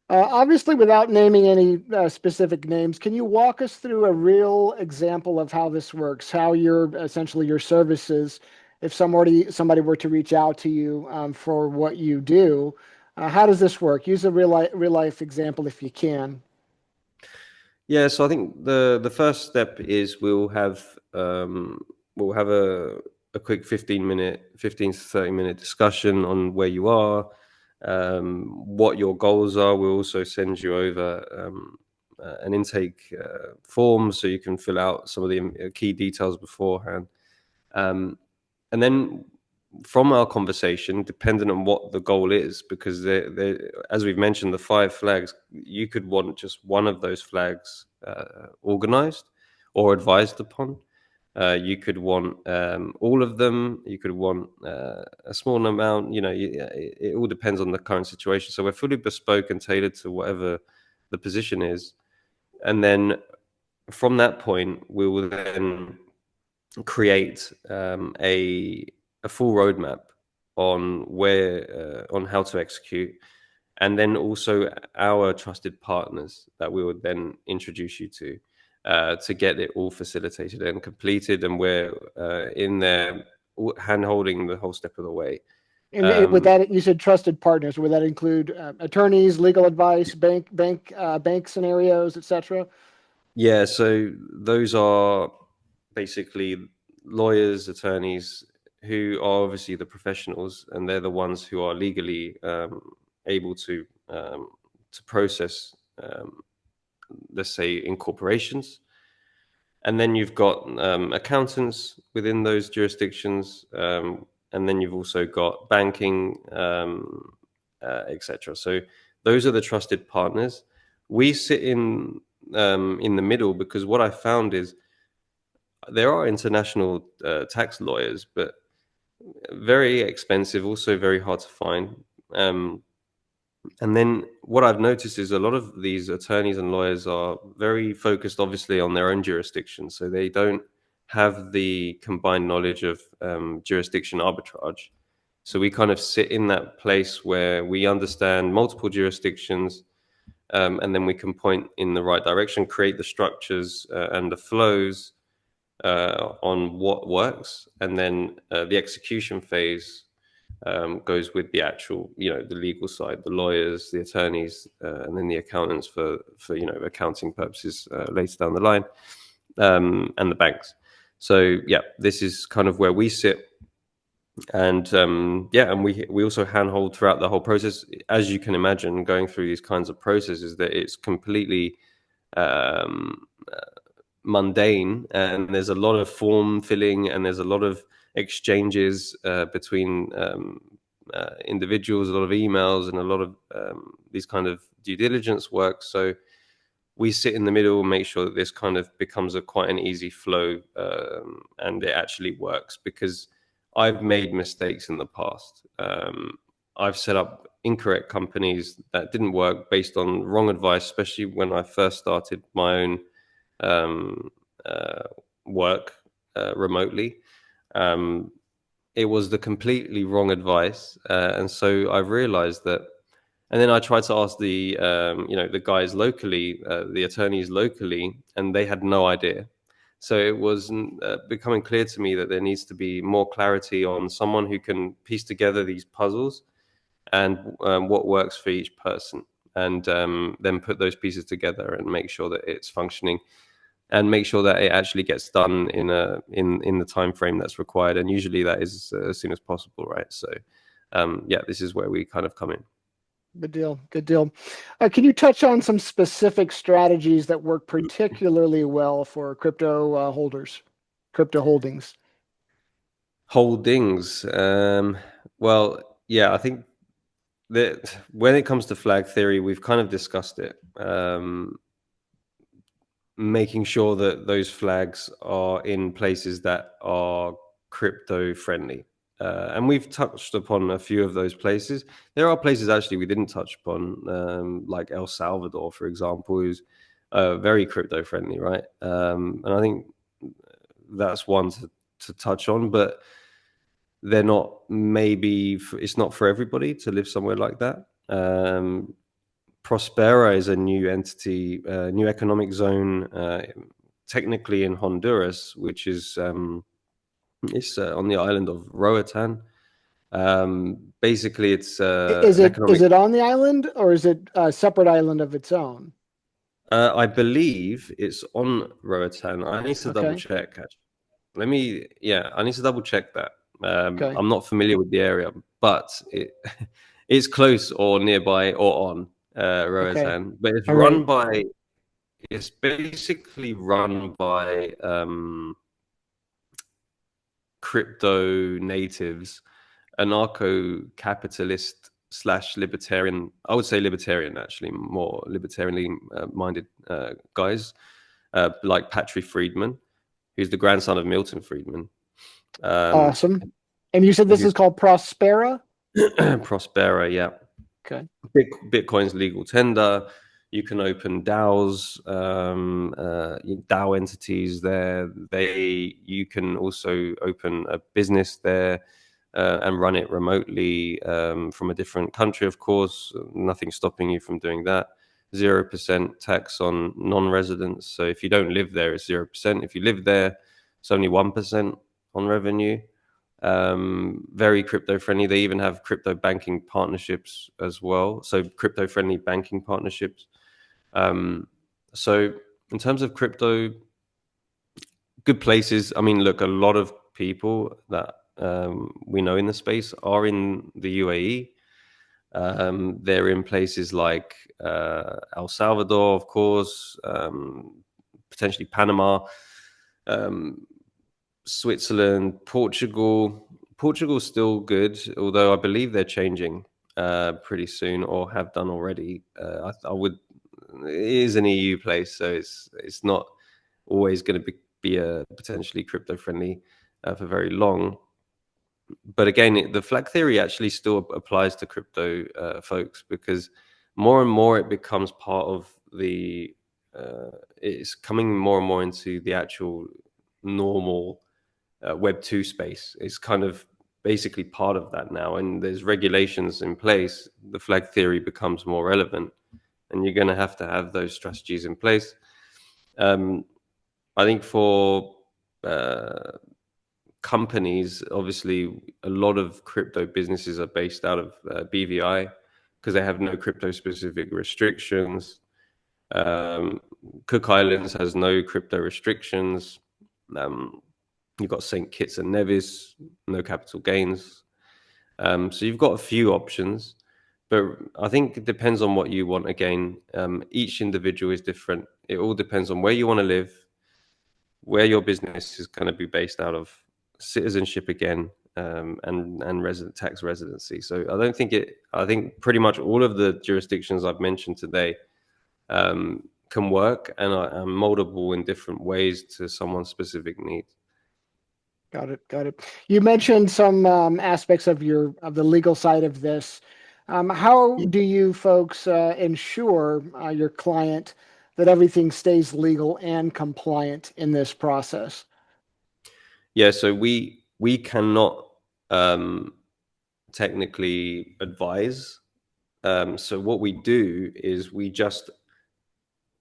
Speaker 1: Obviously, without naming any specific names, can you walk us through a real example of how this works? How your essentially your services, if somebody were to reach out to you for what you do, how does this work? Use a real life example if you can.
Speaker 2: Yeah, so I think the first step is we'll have a quick 15 to 30 minute discussion on where you are, what your goals are. We'll also send you over an intake form so you can fill out some of the key details beforehand. Um, and then from our conversation, depending on what the goal is, because as we've mentioned, the 5 flags, you could want just one of those flags organized or advised upon. You could want all of them. You could want a small amount. It all depends on the current situation. So we're fully bespoke and tailored to whatever the position is. And then from that point, we will then create a full roadmap on where on how to execute, and then also our trusted partners that we would then introduce you to get it all facilitated and completed, and we're in there hand holding the whole step of the way.
Speaker 1: And with that, you said trusted partners. Would that include attorneys, legal advice, bank scenarios, etc.?
Speaker 2: Yeah, so those are basically lawyers, attorneys who are obviously the professionals, and they're the ones who are legally able to process, let's say, incorporations. And then you've got accountants within those jurisdictions, and then you've also got banking, etc. So those are the trusted partners. We sit in the middle, because what I found is there are international tax lawyers, but very expensive, also very hard to find. And then what I've noticed is a lot of these attorneys and lawyers are very focused, obviously, on their own jurisdiction. So they don't have the combined knowledge of jurisdiction arbitrage. So we kind of sit in that place where we understand multiple jurisdictions, and then we can point in the right direction, create the structures and the flows on what works, and then the execution phase goes with the actual, the legal side, the lawyers, the attorneys, and then the accountants for accounting purposes later down the line, and the banks. So yeah, this is kind of where we sit. And and we also handhold throughout the whole process. As you can imagine, going through these kinds of processes, that it's completely um, mundane, and there's a lot of form filling, and there's a lot of exchanges between individuals, a lot of emails, and a lot of these kind of due diligence work. So we sit in the middle and make sure that this kind of becomes quite an easy flow, and it actually works, because I've made mistakes in the past. I've set up incorrect companies that didn't work based on wrong advice, especially when I first started my own um, uh, work remotely. Um, it was the completely wrong advice, and so I realized that. And then I tried to ask the guys locally, the attorneys locally, and they had no idea. So it was becoming clear to me that there needs to be more clarity on someone who can piece together these puzzles, and what works for each person, and then put those pieces together and make sure that it's functioning, and make sure that it actually gets done in the time frame that's required. And usually that is as soon as possible, right? So yeah, this is where we kind of come in.
Speaker 1: Good deal. Good deal. Can you touch on some specific strategies that work particularly well for crypto holders, crypto holdings?
Speaker 2: Holdings. Well, yeah, I think that when it comes to flag theory, we've kind of discussed it. Making sure that those flags are in places that are crypto friendly. And we've touched upon a few of those places. There are places actually we didn't touch upon, like El Salvador, for example, who's very crypto friendly, right? And I think that's one to touch on, but they're not, maybe it's not for everybody to live somewhere like that. Prospera is a new entity, new economic zone, technically in Honduras, which is it's on the island of Roatan. Basically, it's an
Speaker 1: Is
Speaker 2: economic.
Speaker 1: it on the island or is it a separate island of its own?
Speaker 2: I believe it's on Roatan. I need to double
Speaker 1: Okay.
Speaker 2: check. Actually. Yeah, I need to double check that.
Speaker 1: Okay.
Speaker 2: I'm not familiar with the area, but it's close or nearby or on
Speaker 1: Okay.
Speaker 2: Roatan. But
Speaker 1: All right.
Speaker 2: it's basically run by crypto natives, anarcho-capitalist slash libertarian. I would say libertarian, actually, more libertarianly minded guys, like Patrick Friedman, who's the grandson of Milton Friedman. Um,
Speaker 1: Awesome. And you said this is
Speaker 2: who's
Speaker 1: called Prospera?
Speaker 2: Prospera, yeah.
Speaker 1: Okay.
Speaker 2: Bitcoin's legal tender. You can open DAOs, DAO entities there. You can also open a business there and run it remotely from a different country, of course. Nothing stopping you from doing that. 0% tax on non-residents. So if you don't live there, it's 0%. If you live there, it's only 1% on revenue. Very crypto friendly. They even have crypto banking partnerships as well. So crypto friendly banking partnerships. So in terms of crypto, good places. I mean, look, a lot of people that we know in the space are in the UAE. They're in places like El Salvador, of course, potentially Panama, Switzerland, Portugal. Portugal's still good, although I believe they're changing pretty soon or have done already. I would. It is an EU place, so it's not always going to be a potentially crypto friendly for very long. But again, the flag theory actually still applies to crypto folks, because more and more it becomes part of the. It's coming more and more into the actual normal Web 2 space. It's kind of basically part of that now, and there's regulations in place. The flag theory becomes more relevant, and you're going to have those strategies in place. I think for companies, obviously, a lot of crypto businesses are based out of BVI because they have no crypto specific restrictions. Cook Islands has no crypto restrictions. You've got St. Kitts and Nevis, no capital gains. So you've got a few options, but I think it depends on what you want. Again, each individual is different. It all depends on where you want to live, where your business is going to be based out of, citizenship again, and resident tax residency. So I don't think it. I think pretty much all of the jurisdictions I've mentioned today can work and are moldable in different ways to someone's specific needs.
Speaker 1: Got it. Got it. You mentioned some aspects of the legal side of this. How do you folks ensure your client that everything stays legal and compliant in this process?
Speaker 2: Yeah, so we cannot technically advise. So what we do is we just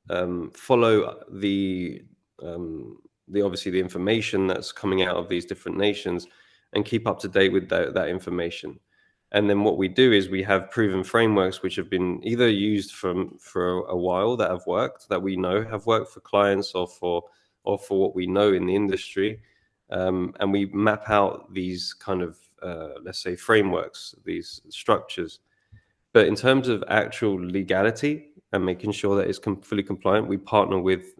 Speaker 2: follow the obviously the information that's coming out of these different nations and keep up to date with that information. And then what we do is we have proven frameworks which have been either used for a while, that have worked, that we know have worked for clients or for what we know in the industry. And we map out these kind of let's say frameworks, these structures. But in terms of actual legality and making sure that it's fully compliant, we partner with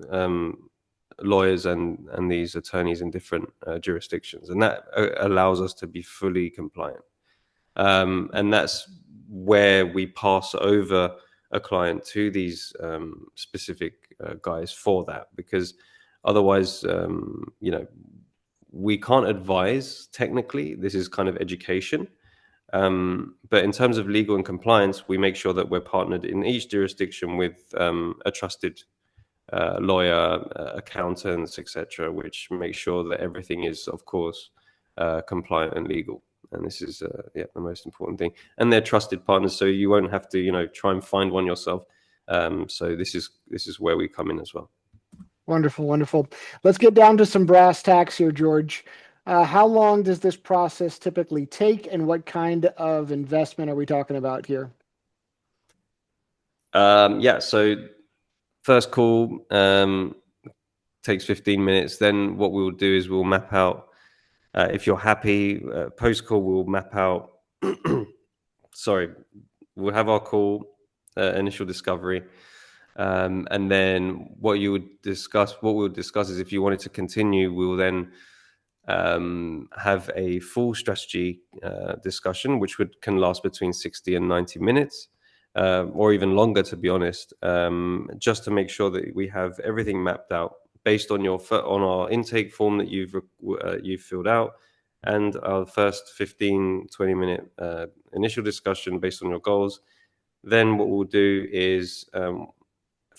Speaker 2: lawyers and these attorneys in different jurisdictions, and that allows us to be fully compliant. And that's where we pass over a client to these specific guys for that, because otherwise, we can't advise technically. This is kind of education. But in terms of legal and compliance, we make sure that we're partnered in each jurisdiction with a trusted lawyer, accountants, etc., which make sure that everything is, of course, compliant and legal. And this is the most important thing. And they're trusted partners, so you won't have to try and find one yourself. So this is where we come in as well.
Speaker 1: Wonderful, wonderful. Let's get down to some brass tacks here, George. How long does this process typically take, and what kind of investment are we talking about here?
Speaker 2: So first call takes 15 minutes. Then what we'll do is we'll map out, if you're happy, post call, we'll map out, sorry, we'll have our call, initial discovery. And then what we'll discuss is, if you wanted to continue, we'll then have a full strategy discussion, which can last between 60 and 90 minutes, or even longer, to be honest, just to make sure that we have everything mapped out based on our intake form that you've filled out, and our first 15-20 minute initial discussion based on your goals. Then what we'll do is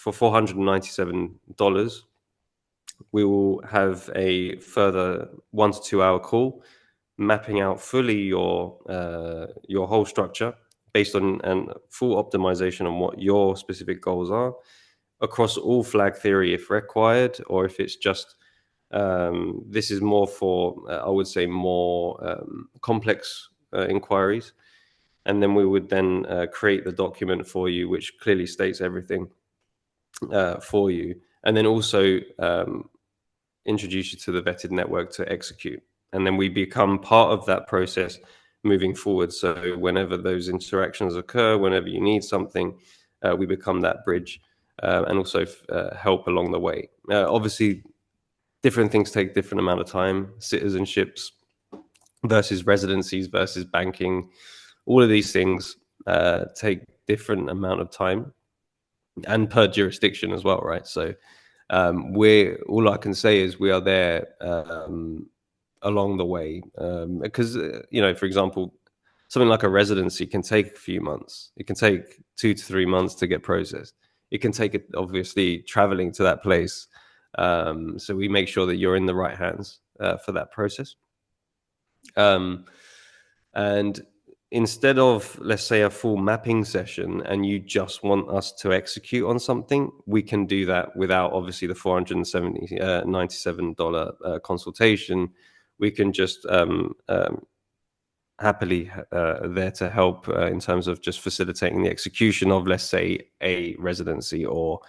Speaker 2: for $497, we will have a further 1 to 2 hour call mapping out fully your whole structure based on an full optimization on what your specific goals are across all flag theory if required, or if it's just this is more for I would say more complex inquiries. And then we would then create the document for you which clearly states everything for you, and then also introduce you to the vetted network to execute. And then we become part of that process moving forward. So whenever those interactions occur, whenever you need something, we become that bridge and also help along the way. Obviously, different things take different amount of time. Citizenships versus residencies versus banking, all of these things take different amount of time, and per jurisdiction as well, right? So we're all I can say is we are there along the way because for example, something like a residency can take a few months. It can take 2 to 3 months to get processed. It can take it obviously traveling to that place. So we make sure that you're in the right hands for that process. And instead of, let's say, a full mapping session and you just want us to execute on something, we can do that without obviously the $497 consultation. We can just happily there to help in terms of just facilitating the execution of, let's say, a residency or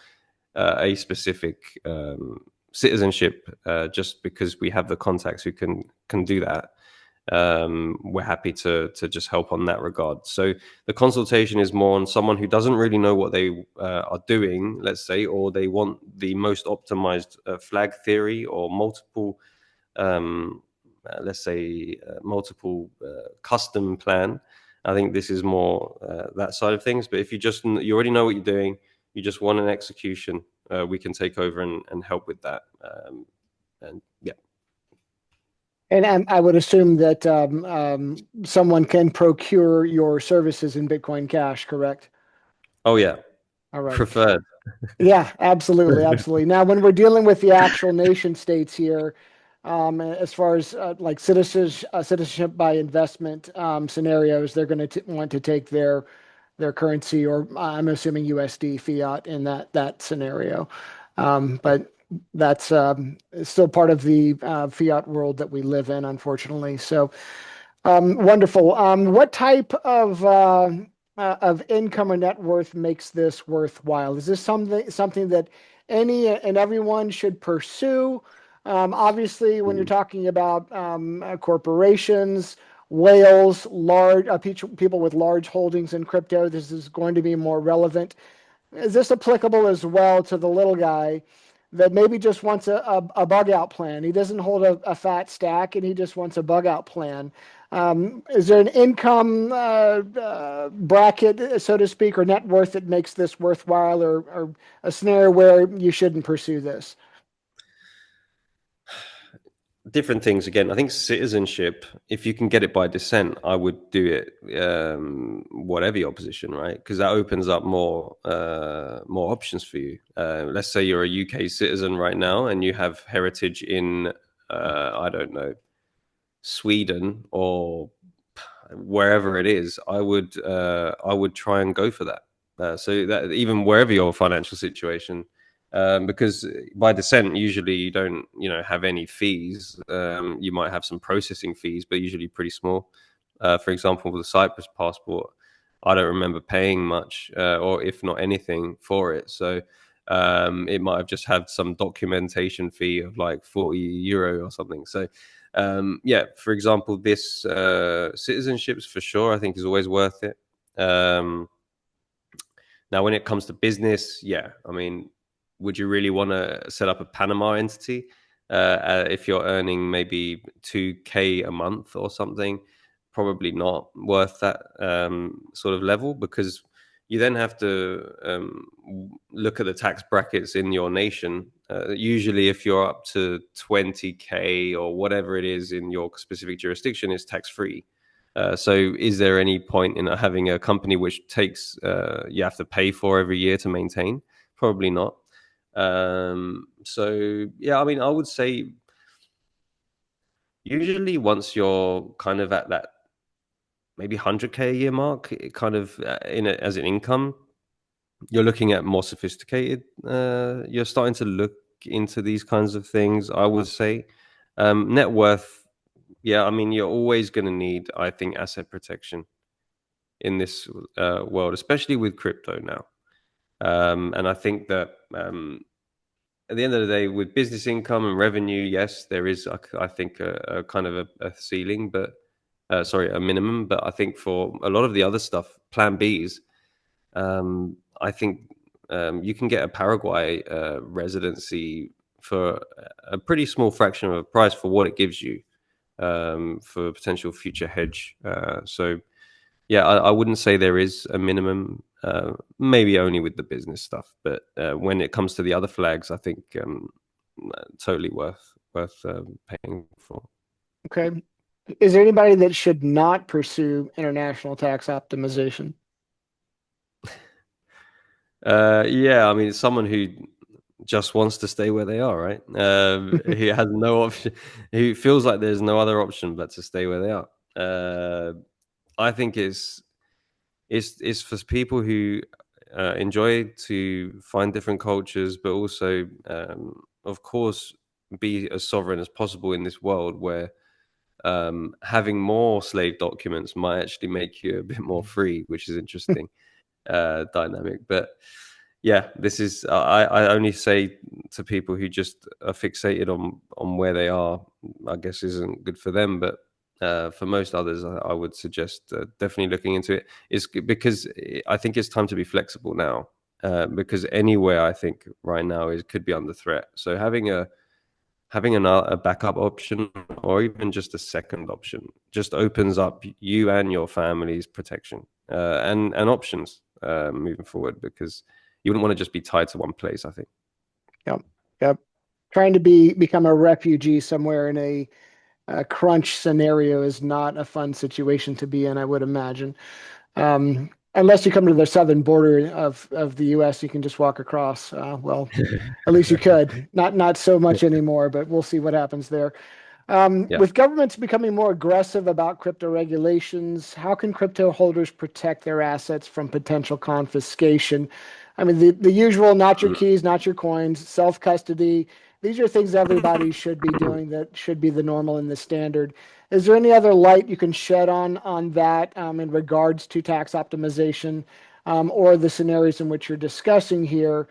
Speaker 2: a specific citizenship, just because we have the contacts who can do that. We're happy to just help on that regard. So the consultation is more on someone who doesn't really know what they are doing, let's say, or they want the most optimized flag theory or multiple let's say multiple custom plan. I think this is more that side of things. But if you already know what you're doing, you just want an execution, we can take over and help with that. And yeah.
Speaker 1: And I would assume that someone can procure your services in Bitcoin Cash, correct?
Speaker 2: Oh yeah.
Speaker 1: All right.
Speaker 2: Preferred.
Speaker 1: Yeah, absolutely, absolutely. Now, when we're dealing with the actual nation states here, as far as like citizenship by investment scenarios, they're going to want to take their currency, or I'm assuming USD fiat in that scenario. But that's still part of the fiat world that we live in, unfortunately. So wonderful. What type of income or net worth makes this worthwhile? Is this something that any and everyone should pursue? Obviously, when you're talking about corporations, whales, large people with large holdings in crypto, this is going to be more relevant. Is this applicable as well to the little guy that maybe just wants a bug out plan? He doesn't hold a fat stack and he just wants a bug out plan. Is there an income bracket, so to speak, or net worth that makes this worthwhile, or a scenario where you shouldn't pursue this?
Speaker 2: Different things again. I think citizenship, if you can get it by descent, I would do it whatever your position, right? Because that opens up more options for you. Let's say you're a UK citizen right now and you have heritage in I don't know, Sweden or wherever it is. I would try and go for that. So that even wherever your financial situation, because by descent usually you don't have any fees. You might have some processing fees, but usually pretty small. For example, with the Cyprus passport, I don't remember paying much, or if not anything, for it. So it might have just had some documentation fee of like €40 or something. So yeah, for example, this citizenships for sure I think is always worth it. Now, when it comes to business, yeah, I mean, would you really want to set up a Panama entity if you're earning maybe 2K a month or something? Probably not worth that sort of level, because you then have to look at the tax brackets in your nation. Usually, if you're up to 20K or whatever it is in your specific jurisdiction, it's tax free. So is there any point in having a company which takes you have to pay for every year to maintain? probably not. So yeah, I mean, I would say usually once you're kind of at that maybe 100K a year mark, it kind of as an income, you're looking at more sophisticated. You're starting to look into these kinds of things. I would say net worth. Yeah, I mean, you're always going to need, I think, asset protection in this world, especially with crypto now. And I think that at the end of the day, with business income and revenue, yes, there is, I think, a kind of a ceiling, but sorry, a minimum. But I think for a lot of the other stuff, Plan Bs, I think you can get a Paraguay residency for a pretty small fraction of a price for what it gives you for potential future hedge. So yeah, I wouldn't say there is a minimum. Maybe only with the business stuff, but when it comes to the other flags, I think totally worth paying for.
Speaker 1: Okay. Is there anybody that should not pursue international tax optimization?
Speaker 2: Yeah, I mean, someone who just wants to stay where they are, right? Who has no option, who feels like there's no other option but to stay where they are. I think it's for people who enjoy to find different cultures, but also, of course, be as sovereign as possible in this world where having more slave documents might actually make you a bit more free, which is interesting dynamic. But yeah, this is I only say to people who just are fixated on where they are. I guess isn't good for them, but for most others, I would suggest definitely looking into it. Is because I think it's time to be flexible now. Because anywhere I think right now is could be under threat. So having a backup option or even just a second option just opens up you and your family's protection and options moving forward, because you wouldn't want to just be tied to one place, I think.
Speaker 1: Yep. Yep. Trying to become a refugee somewhere in a crunch scenario is not a fun situation to be in, I would imagine. Unless you come to the southern border of the U.S., you can just walk across. Well, at least you could. Not so much anymore, but we'll see what happens there.
Speaker 2: Yeah.
Speaker 1: With governments becoming more aggressive about crypto regulations, how can crypto holders protect their assets from potential confiscation? I mean, the usual not your keys, not your coins, self custody. These are things everybody should be doing that should be the normal and the standard. Is there any other light you can shed on that in regards to tax optimization or the scenarios in which you're discussing here,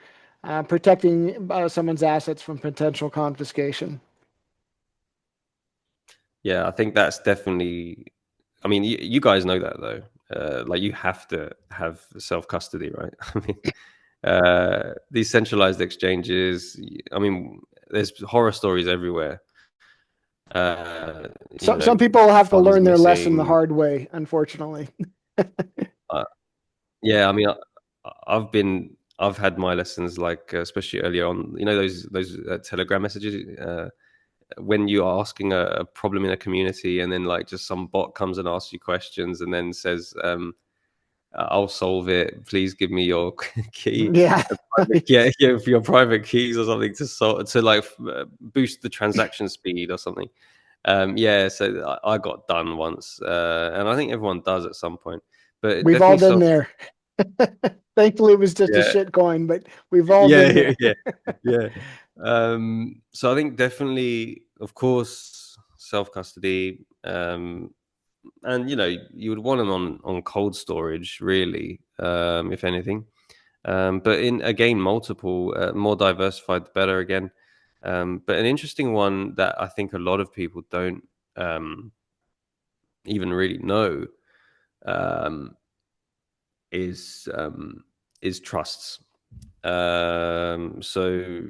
Speaker 1: protecting someone's assets from potential confiscation?
Speaker 2: Yeah, I think that's definitely, I mean, you guys know that though. Like you have to have self custody, right? I mean, these centralized exchanges. I mean, there's horror stories everywhere. Uh, you
Speaker 1: Some
Speaker 2: know,
Speaker 1: people have to
Speaker 2: funds
Speaker 1: learn their lesson the
Speaker 2: missing.
Speaker 1: hard way, unfortunately.
Speaker 2: Uh, yeah, I mean, I've had my lessons like, especially earlier on. You know, those Telegram messages. When you are asking a problem in a community, and then like just some bot comes and asks you questions, and then says, "I'll solve it. Please give me your key,
Speaker 1: Yeah.
Speaker 2: yeah, for your private keys or something to solve to like boost the transaction speed or something." Yeah, so I got done once, and I think everyone does at some point. But
Speaker 1: We've all
Speaker 2: definitely,
Speaker 1: been
Speaker 2: so
Speaker 1: there. Thankfully, it was just a
Speaker 2: yeah,
Speaker 1: shit coin, but we've all
Speaker 2: yeah,
Speaker 1: been
Speaker 2: yeah,
Speaker 1: there.
Speaker 2: yeah, yeah. So I think definitely, of course, self custody. And you would want them on cold storage, really, if anything. But in again, multiple, more diversified, the better. Again, but an interesting one that I think a lot of people don't um, even really know um, is um, is trusts. So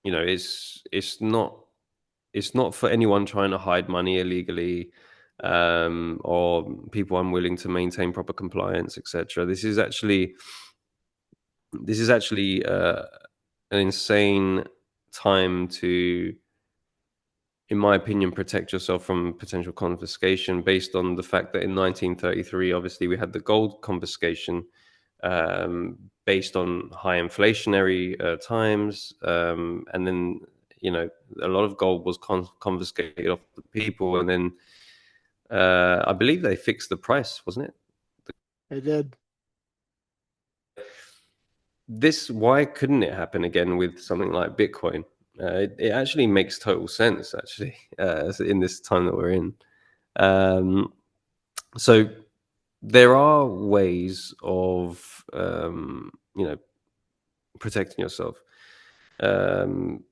Speaker 2: it's not for anyone trying to hide money illegally, or people unwilling to maintain proper compliance, etc. This is actually an insane time to, in my opinion, protect yourself from potential confiscation, based on the fact that in 1933, obviously, we had the gold confiscation, based on high inflationary times, and then a lot of gold was confiscated off the people, and then I believe they fixed the price, wasn't it?
Speaker 1: They did.
Speaker 2: Why couldn't it happen again with something like Bitcoin? It actually makes total sense, actually, in this time that we're in. So there are ways of protecting yourself, and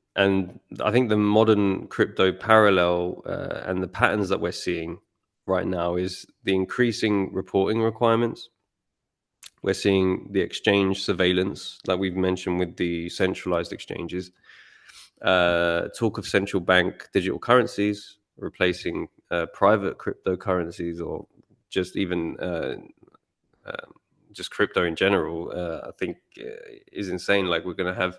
Speaker 2: I think the modern crypto parallel and the patterns that we're seeing right now is the increasing reporting requirements. We're seeing the exchange surveillance, like we've mentioned with the centralized exchanges. Talk of central bank digital currencies replacing private cryptocurrencies, or just even just crypto in general. I think is insane. Like we're going to have,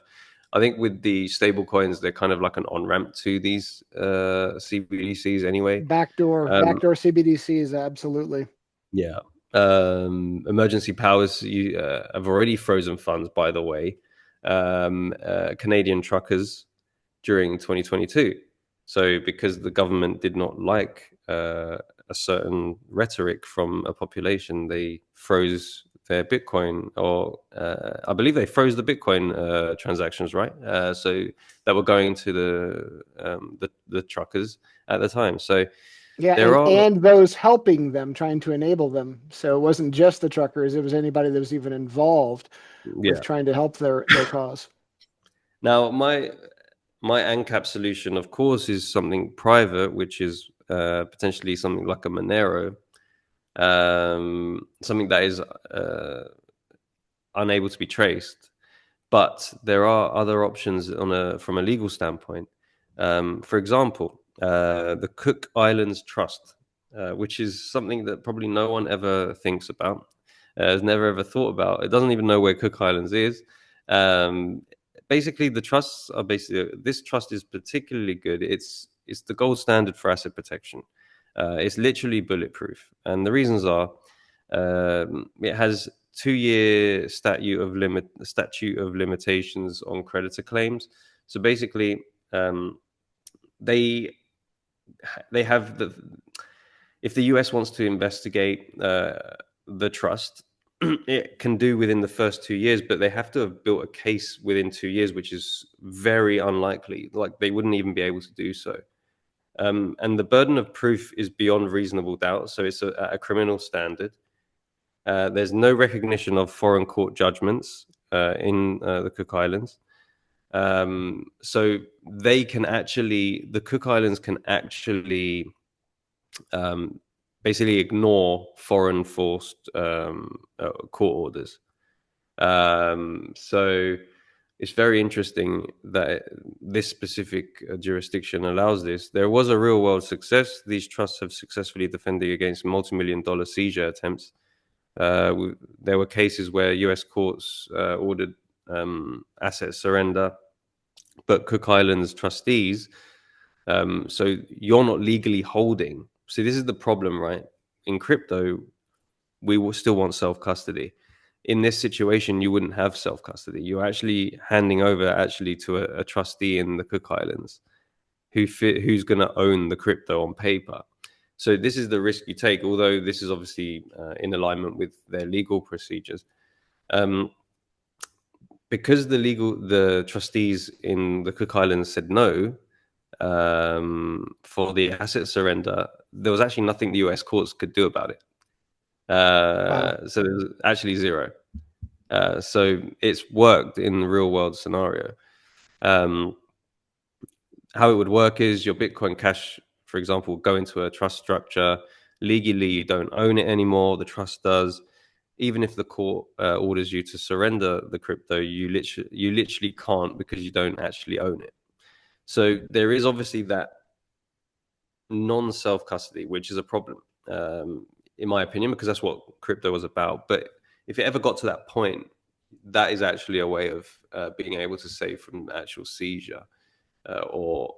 Speaker 2: I think with the stable coins, they're kind of like an on ramp to these CBDCs anyway.
Speaker 1: Backdoor CBDCs, absolutely.
Speaker 2: Yeah. Emergency powers have already frozen funds, by the way. Canadian truckers during 2022. So, because the government did not like a certain rhetoric from a population, they froze their Bitcoin, or I believe they froze the Bitcoin transactions, right? So that were going to the truckers at the time. So
Speaker 1: Yeah,
Speaker 2: there are,
Speaker 1: and those helping them, trying to enable them. So it wasn't just the truckers; it was anybody that was even involved with
Speaker 2: yeah.
Speaker 1: trying to help their cause.
Speaker 2: Now, my ANCAP solution, of course, is something private, which is potentially something like a Monero, something that is unable to be traced. But there are other options from a legal standpoint. For example, the Cook Islands Trust, which is something that probably no one ever thinks about, has never ever thought about. It doesn't even know where Cook Islands is. Um, Basically, the trusts are basically, this trust is particularly good. It's the gold standard for asset protection. It's literally bulletproof, and the reasons are it has 2-year statute of limitations on creditor claims. So basically, they they have the if the US wants to investigate the trust, it can do within the first 2 years, but they have to have built a case within 2 years, which is very unlikely. Like they wouldn't even be able to do so. And the burden of proof is beyond reasonable doubt, so it's a criminal standard. There's no recognition of foreign court judgments in the Cook Islands. So the Cook Islands can actually um, basically ignore foreign forced court orders. So it's very interesting that this specific jurisdiction allows this. There was a real world success. These trusts have successfully defended against multi-million-dollar seizure attempts. There were cases where US courts ordered asset surrender, but Cook Islands trustees, so you're not legally holding. See, this is the problem, right? In crypto, we will still want self custody. In this situation, you wouldn't have self custody. You're actually handing over actually to a trustee in the Cook Islands who's going to own the crypto on paper. So this is the risk you take. Although this is obviously in alignment with their legal procedures, um, because the trustees in the Cook Islands said no for the asset surrender. There was actually nothing the US courts could do about it.
Speaker 1: Wow.
Speaker 2: So there's actually zero. So it's worked in the real world scenario. Um, how it would work is your Bitcoin Cash, for example, will go into a trust structure. Legally, you don't own it anymore. The trust does. Even if the court orders you to surrender the crypto, you literally can't, because you don't actually own it. So there is obviously that non self custody, which is a problem, in my opinion, because that's what crypto was about. But if it ever got to that point, that is actually a way of being able to save from actual seizure or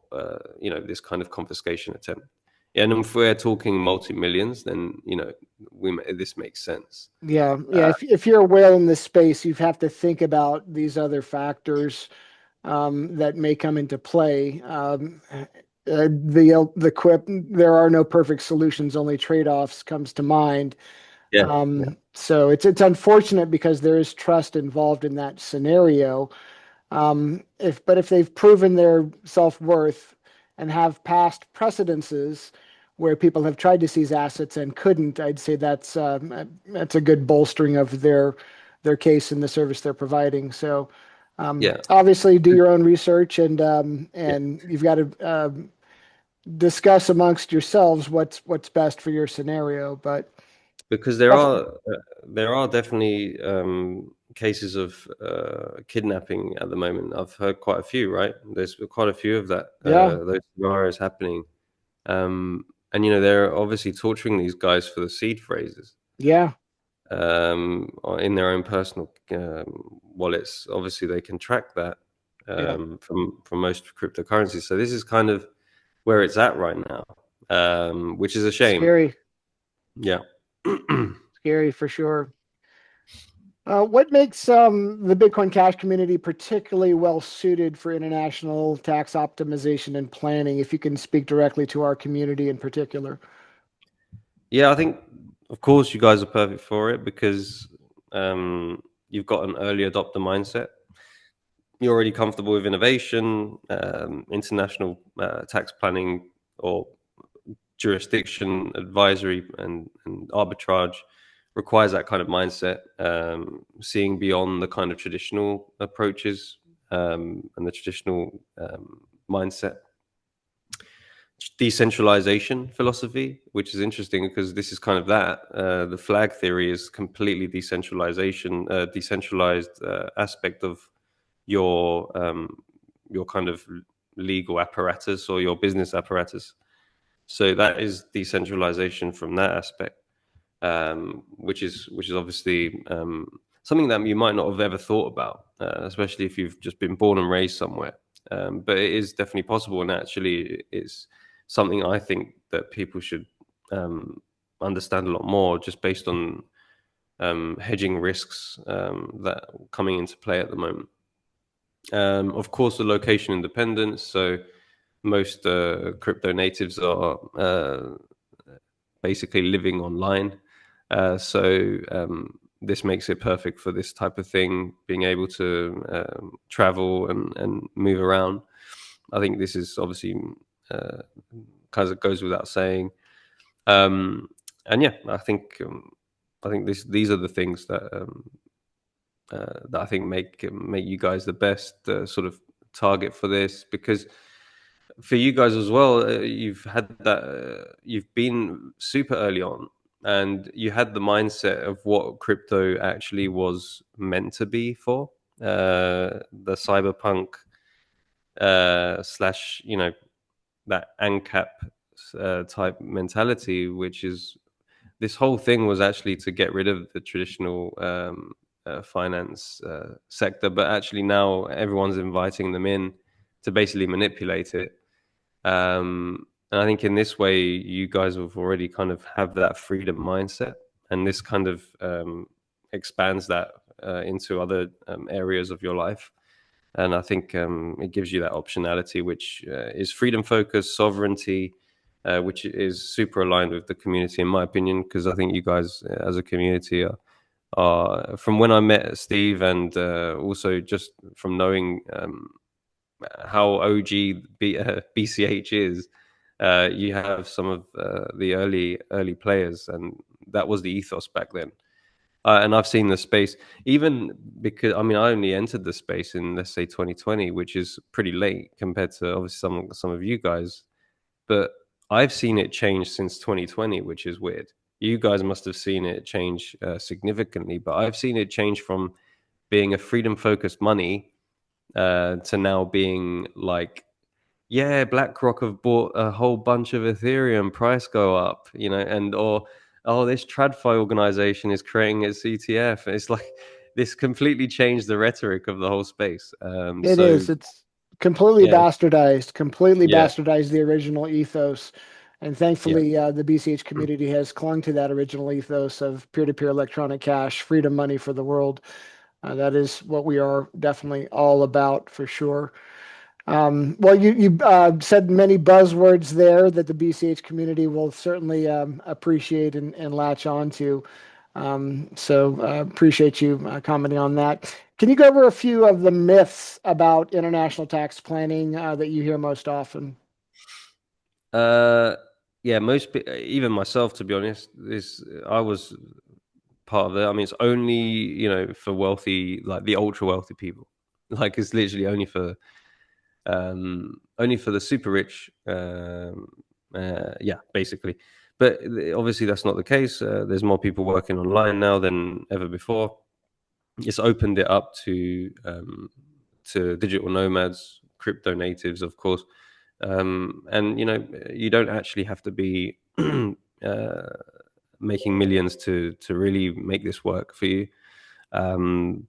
Speaker 2: this kind of confiscation attempt. And if we're talking multi-millions, then this makes sense.
Speaker 1: Yeah, yeah.
Speaker 2: Uh,
Speaker 1: If you're a whale in this space, you have to think about these other factors that may come into play. The quip, there are no perfect solutions, only trade-offs comes to mind.
Speaker 2: yeah, yeah,
Speaker 1: So it's unfortunate because there is trust involved in that scenario. If they've proven their self-worth and have past precedences where people have tried to seize assets and couldn't, I'd say that's a good bolstering of their case and the service they're providing. So
Speaker 2: yeah,
Speaker 1: obviously, do your own research
Speaker 2: yeah.
Speaker 1: and you've got to discuss amongst yourselves what's best for your scenario. But
Speaker 2: Because
Speaker 1: definitely,
Speaker 2: there are definitely cases of kidnapping at the moment. I've heard quite a few. Right, there's quite a few of that
Speaker 1: yeah,
Speaker 2: those scenarios happening, and they're obviously torturing these guys for the seed phrases
Speaker 1: yeah,
Speaker 2: in their own personal wallets. Obviously, they can track that
Speaker 1: yeah.
Speaker 2: from most cryptocurrencies. So this is kind of where it's at right now, which is a shame.
Speaker 1: Scary,
Speaker 2: Yeah.
Speaker 1: scary for sure. What makes the Bitcoin Cash community particularly well suited for international tax optimization and planning? If you can speak directly to our community in particular.
Speaker 2: Yeah, I think, of course, you guys are perfect for it because you've got an early adopter mindset. You're already comfortable with innovation, international tax planning, or jurisdiction advisory and arbitrage requires that kind of mindset, seeing beyond the kind of traditional approaches and the traditional mindset. Decentralization philosophy, which is interesting because this is kind of that. The flag theory is completely decentralized aspect of your kind of legal apparatus or your business apparatus. So that is decentralization from that aspect, which is obviously something that you might not have ever thought about, especially if you've just been born and raised somewhere. But it is definitely possible, and actually, it's something I think that people should understand a lot more, just based on hedging risks that are coming into play at the moment. Of course, the location independence. So most crypto natives are basically living online. So this makes it perfect for this type of thing, being able to travel and move around. I think this is obviously uh, kind of goes without saying. Um, and yeah, I think these are the things that I think make you guys the best sort of target for this, because for you guys as well, you've had that you've been super early on, and you had the mindset of what crypto actually was meant to be for, the cyberpunk slash that ANCAP type mentality, which is this whole thing was actually to get rid of the traditional finance sector, but actually now everyone's inviting them in to basically manipulate it. And I think in this way, you guys have already kind of have that freedom mindset, and this kind of expands that into other areas of your life. And I think it gives you that optionality, which is freedom focused, sovereignty, which is super aligned with the community, in my opinion, because I think you guys as a community are from when I met Steve, and also just from knowing how OG BCH is. You have some of the early players, and that was the ethos back then. And I've seen the space, even because I mean I only entered the space in, let's say, 2020, which is pretty late compared to obviously some of you guys. But I've seen it change since 2020, which is weird. You guys must have seen it change significantly, but I've seen it change from being a freedom focused money to now being like, yeah, BlackRock have bought a whole bunch of Ethereum, price go up, and or oh, this TradFi organization is creating its ETF. It's like this completely changed the rhetoric of the whole space.
Speaker 1: It is. It's completely
Speaker 2: Yeah,
Speaker 1: bastardized, completely
Speaker 2: yeah,
Speaker 1: bastardized the original ethos. And
Speaker 2: Yeah.
Speaker 1: thankfully, the BCH community has clung to that original ethos of peer-to-peer electronic cash, freedom money for the world. That is what we are definitely all about for sure. Well, you said many buzzwords there that the BCH community will certainly appreciate and latch on to. So appreciate you commenting on that. Can you go over a few of the myths about international tax planning that you hear most often?
Speaker 2: Uh, yeah, even myself, to be honest, this I was part of it. I mean, it's only for wealthy, like the ultra wealthy people. Like it's literally only for the super rich. Yeah, basically. But obviously, that's not the case. There's more people working online now than ever before. It's opened it up to digital nomads, crypto natives, of course. And you don't actually have to be making millions to really make this work for you. Um,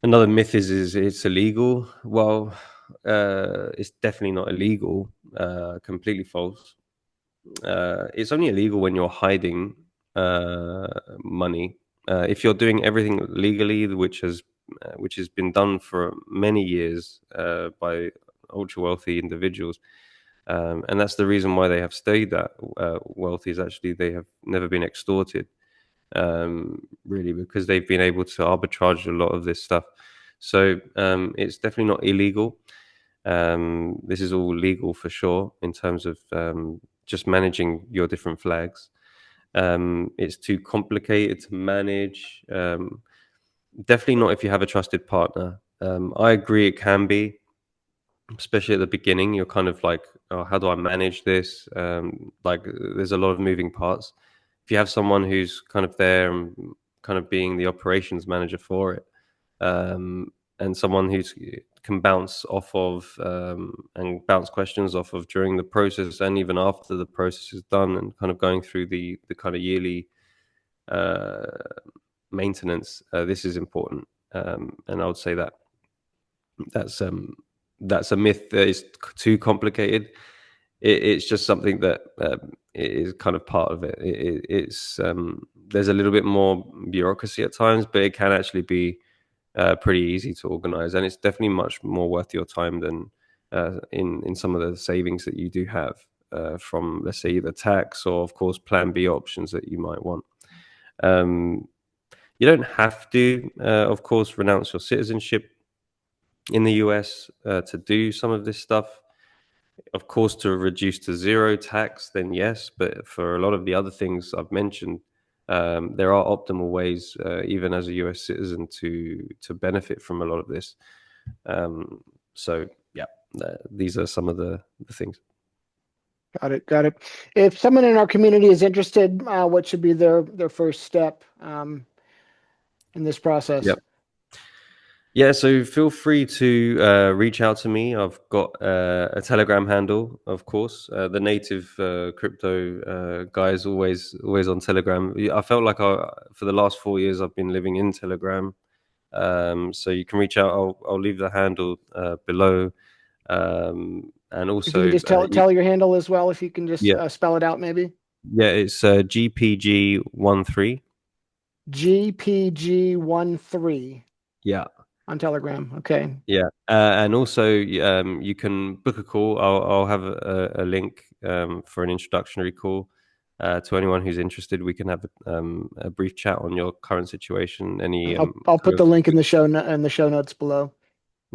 Speaker 2: Another myth is it's illegal. Well, it's definitely not illegal. Completely false. It's only illegal when you're hiding money. If you're doing everything legally, which has been done for many years by ultra wealthy individuals, and that's the reason why they have stayed that wealthy. Is actually they have never been extorted, really, because they've been able to arbitrage a lot of this stuff. So it's definitely not illegal. This is all legal for sure in terms of just managing your different flags. It's too complicated to manage. Definitely not if you have a trusted partner. I agree it can be, especially at the beginning. You're kind of like, oh, how do I manage this? Like, there's a lot of moving parts. If you have someone who's kind of there and kind of being the operations manager for it, and someone who can bounce off of and bounce questions off of during the process and even after the process is done, and kind of going through the kind of yearly uh, maintenance, this is important. And I would say that that's um, that's a myth that is too complicated. It's just something that is kind of part of it. It's there's a little bit more bureaucracy at times, but it can actually be pretty easy to organize, and it's definitely much more worth your time than in some of the savings that you do have from, let's say, either tax or, of course, Plan B options that you might want. Um, you don't have to, of course, renounce your citizenship in the US to do some of this stuff. Of course, to reduce to zero tax, then yes. But for a lot of the other things I've mentioned, there are optimal ways, even as a US citizen, to benefit from a lot of this. So, yeah, these are some of the things.
Speaker 1: Got it. Got it. If someone in our community is interested, what should be their first step in this process?
Speaker 2: Yep. Yeah, so feel free to reach out to me. I've got a Telegram handle, of course. The native crypto guy is always on Telegram. I felt like for the last 4 years I've been living in Telegram. So you can reach out. I'll leave the handle below, and
Speaker 1: If you can
Speaker 2: also
Speaker 1: just tell your handle as well, if you can just
Speaker 2: yeah,
Speaker 1: spell it out, maybe.
Speaker 2: yeah, it's GPG13.
Speaker 1: GPG13
Speaker 2: Yeah.
Speaker 1: on Telegram. Okay.
Speaker 2: Yeah, and also you can book a call. I'll have a link for an introductory call to anyone who's interested. We can have a brief chat on your current situation, any
Speaker 1: I'll
Speaker 2: kind
Speaker 1: put
Speaker 2: of
Speaker 1: the link in the show notes below.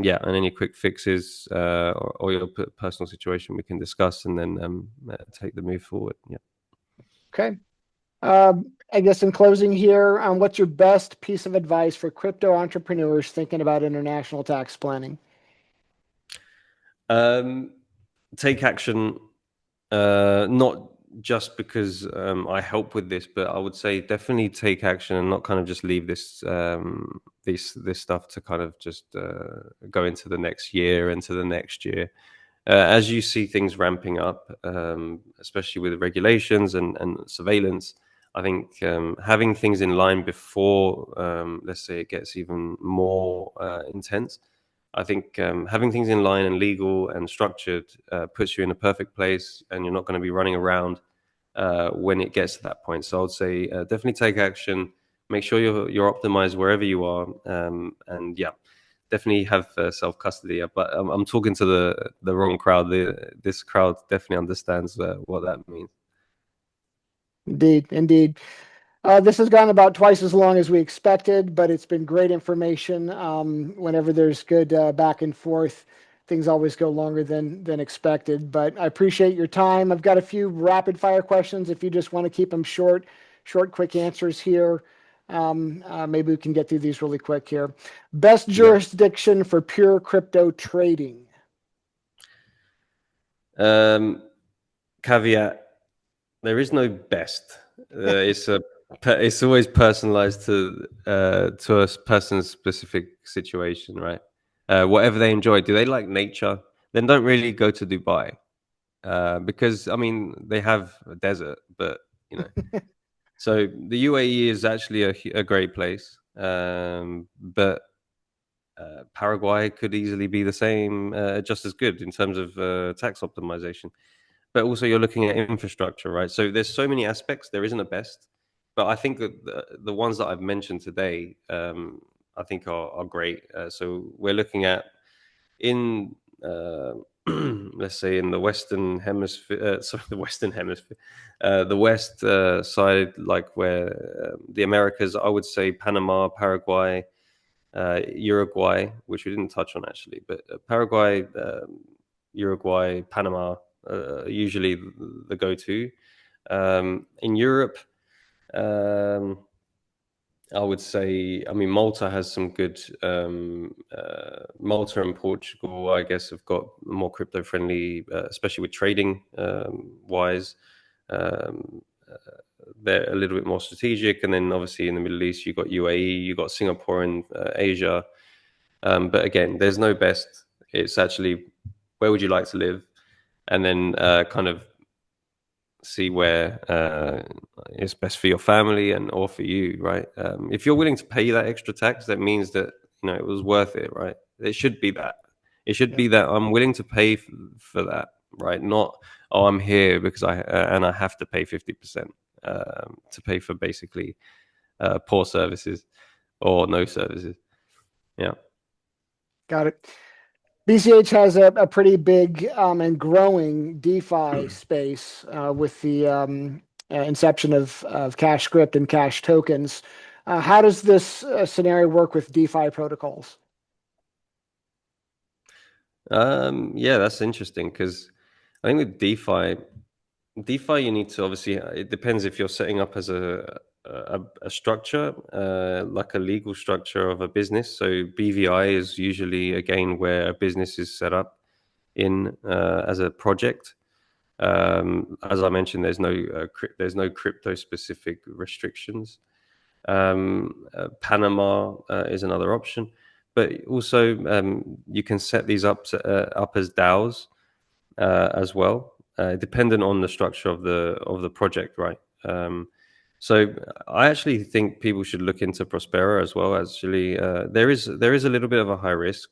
Speaker 2: yeah, and any quick fixes or your personal situation we can discuss, and then take the move forward. Yeah.
Speaker 1: Okay. I guess in closing here, what's your best piece of advice for crypto entrepreneurs thinking about international tax planning?
Speaker 2: Um, Take action, not just because I help with this, but I would say definitely take action and not kind of just leave this stuff to kind of just go into the next year, into the next year. As you see things ramping up, especially with regulations and surveillance, I think having things in line before, let's say, it gets even more intense, I think having things in line and legal and structured puts you in a perfect place, and you're not going to be running around when it gets to that point. So I would say definitely take action. Make sure you're optimized wherever you are, and yeah, definitely have self custody. But I'm talking to the wrong crowd. This crowd definitely understands what that means.
Speaker 1: Indeed, indeed. This has gone about twice as long as we expected, but it's been great information. Whenever there's good back and forth, things always go longer than expected. But I appreciate your time. I've got a few rapid fire questions. If you just want to keep them short, quick answers here. Maybe we can get through these really quick here. Best
Speaker 2: Yeah.
Speaker 1: jurisdiction for pure crypto trading.
Speaker 2: Um, Caveat: there is no best. It's always personalized to a person's specific situation, right? Whatever they enjoy. Do they like nature? Then don't really go to Dubai, because I mean they have a desert, but you know. So the UAE is actually a great place, but Paraguay could easily be the same, just as good in terms of tax optimization. But also you're looking at infrastructure, right? So there's so many aspects. There isn't a best, but I think that the ones that I've mentioned today, I think are great. So we're looking at in let's say in the Western Hemisphere, sorry, the Western Hemisphere, the West side, like where the Americas, I would say Panama, Paraguay, Uruguay, which we didn't touch on actually, but Paraguay, Uruguay, Panama, usually the go-to. In Europe, um, I would say, I mean, Malta has some good. Malta and Portugal, I guess, have got more crypto-friendly, especially with trading wise. Um, they're a little bit more strategic, and then obviously in the Middle East, you've got UAE, you've got Singapore and Asia. But again, there's no best. It's actually where would you like to live, and then kind of see where is best for your family and or for you, right? If you're willing to pay that extra tax, that means that it was worth it, right? It should be that. It should
Speaker 1: Yeah,
Speaker 2: be that I'm willing to pay for that, right? Not oh, I'm here because I have to pay 50% to pay for basically poor services or no services. Yeah.
Speaker 1: got it. BCH has a pretty big and growing DeFi space with the inception of Cash Script and Cash tokens. How does this scenario work with DeFi protocols?
Speaker 2: Yeah, that's interesting because I think with DeFi, you need to obviously. It depends if you're setting up as a structure, like a legal structure of a business. So BVI is usually again where a business is set up in as a project. As I mentioned, there's no crypto specific restrictions. Panama is another option, but also you can set these up as DAOs as well, dependent on the structure of the project, right? So I actually think people should look into Prospera as well. Actually, there is a little bit of a high risk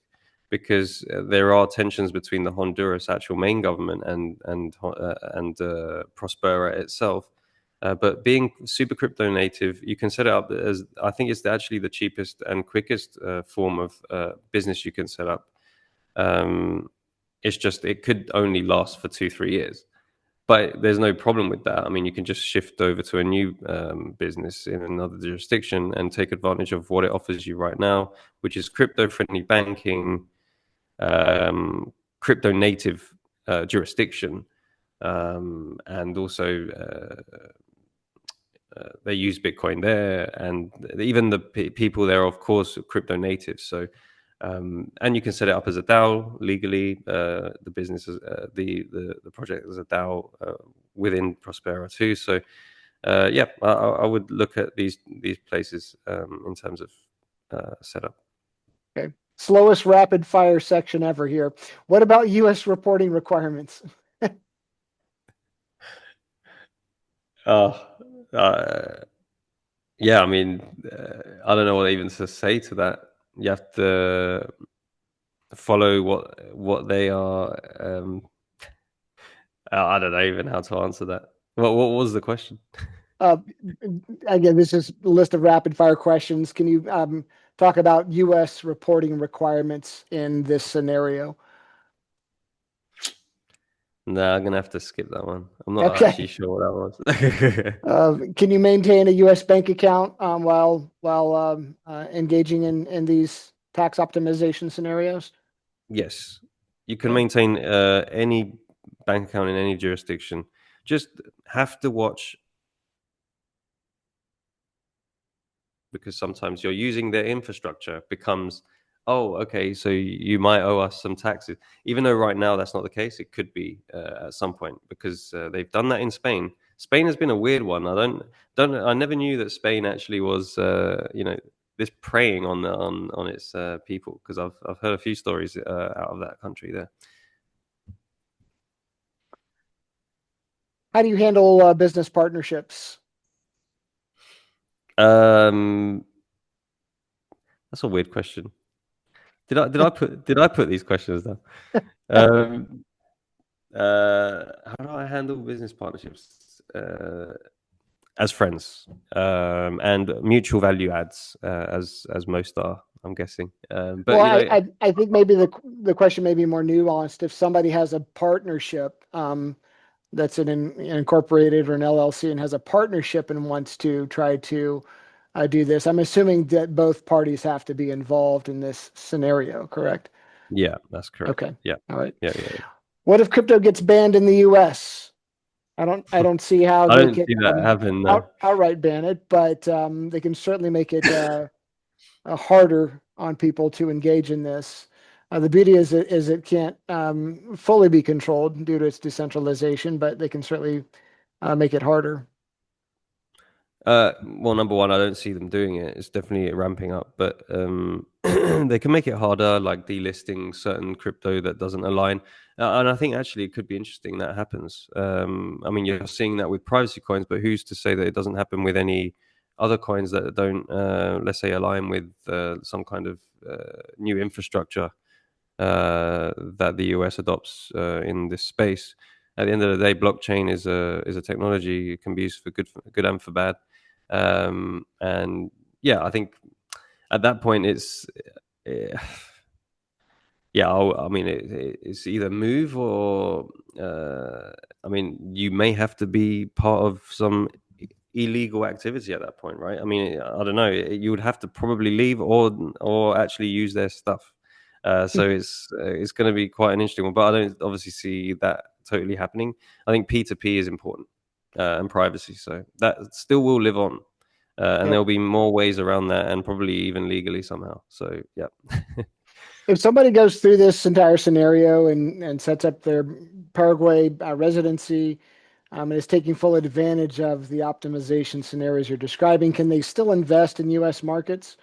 Speaker 2: because there are tensions between the Honduras actual main government and Prospera itself. But being super crypto native, you can set it up as I think it's actually the cheapest and quickest form of business you can set up. Um, it's just it could only last for 2 3 years, but there's no problem with that. I mean, you can just shift over to a new business in another jurisdiction and take advantage of what it offers you right now, which is crypto-friendly banking, crypto native jurisdiction, and also they use Bitcoin there, and even the people there are, of course, crypto natives. So, and you can set it up as a DAO legally. The business, the project is a DAO within Prospera too. So, yeah, I would look at these places in terms of setup.
Speaker 1: Okay. Slowest rapid fire section ever here. What about US reporting requirements?
Speaker 2: Uh, uh, yeah, I mean, I don't know what even to say to that. You have to. follow what they are. I don't know even how to answer that. What was the question?
Speaker 1: Uh, Again, this is a list of rapid fire questions. Can you talk about U.S. reporting requirements in this scenario?
Speaker 2: No, I'm gonna have to skip that one. I'm not actually
Speaker 1: Okay.
Speaker 2: sure what that was.
Speaker 1: Can you maintain a U.S. bank account while engaging in these tax optimization scenarios?
Speaker 2: Yes, you can
Speaker 1: Okay.
Speaker 2: maintain any bank account in any jurisdiction. Just have to watch because sometimes you're using their infrastructure becomes, oh, okay, so you might owe us some taxes. Even though right now that's not the case, it could be at some point because they've done that in Spain. Spain has been a weird one. I never knew that Spain actually was, this preying on on its people because I've heard a few stories out of that country there.
Speaker 1: How do you handle business partnerships?
Speaker 2: Um, that's a weird question. Did I put these questions down? Um, how do I handle business partnerships as friends and mutual value adds as most are? I'm guessing,
Speaker 1: Well,
Speaker 2: but you know,
Speaker 1: I think maybe the question may be more nuanced. If somebody has a partnership that's an incorporated or an LLC and has a partnership and wants to try to do this, I'm assuming that both parties have to be involved in this scenario, correct?
Speaker 2: yeah, that's correct.
Speaker 1: Okay.
Speaker 2: Yeah,
Speaker 1: All right.
Speaker 2: yeah, yeah.
Speaker 1: What if crypto gets banned in the US? I don't see how
Speaker 2: I
Speaker 1: they
Speaker 2: don't
Speaker 1: can
Speaker 2: see that happen. No.
Speaker 1: outright ban it, but they can certainly make it harder on people to engage in this. The beauty is it can't fully be controlled due to its decentralization, but they can certainly make it harder.
Speaker 2: Well, number one, I don't see them doing it. It's definitely ramping up, but they can make it harder, like delisting certain crypto that doesn't align. And I think actually it could be interesting that happens. I mean, you're seeing that with privacy coins, but who's to say that it doesn't happen with any other coins that don't, let's say, align with some kind of new infrastructure that the US adopts in this space? At the end of the day, blockchain is a technology. It can be used for good and for bad. And yeah, I think at that point eh, yeah, I mean it's either move or I mean you may have to be part of some illegal activity at that point, right? I mean, I don't know. You would have to probably leave or actually use their stuff. So it's going to be quite an interesting one, but I don't obviously see that totally happening. I think P2P is important and privacy, so that still will live on. And
Speaker 1: Yep.
Speaker 2: there'll be more ways around that, and probably even legally somehow. So, yeah.
Speaker 1: If somebody goes through this entire scenario and sets up their Paraguay residency and is taking full advantage of the optimization scenarios you're describing, can they still invest in U.S. markets?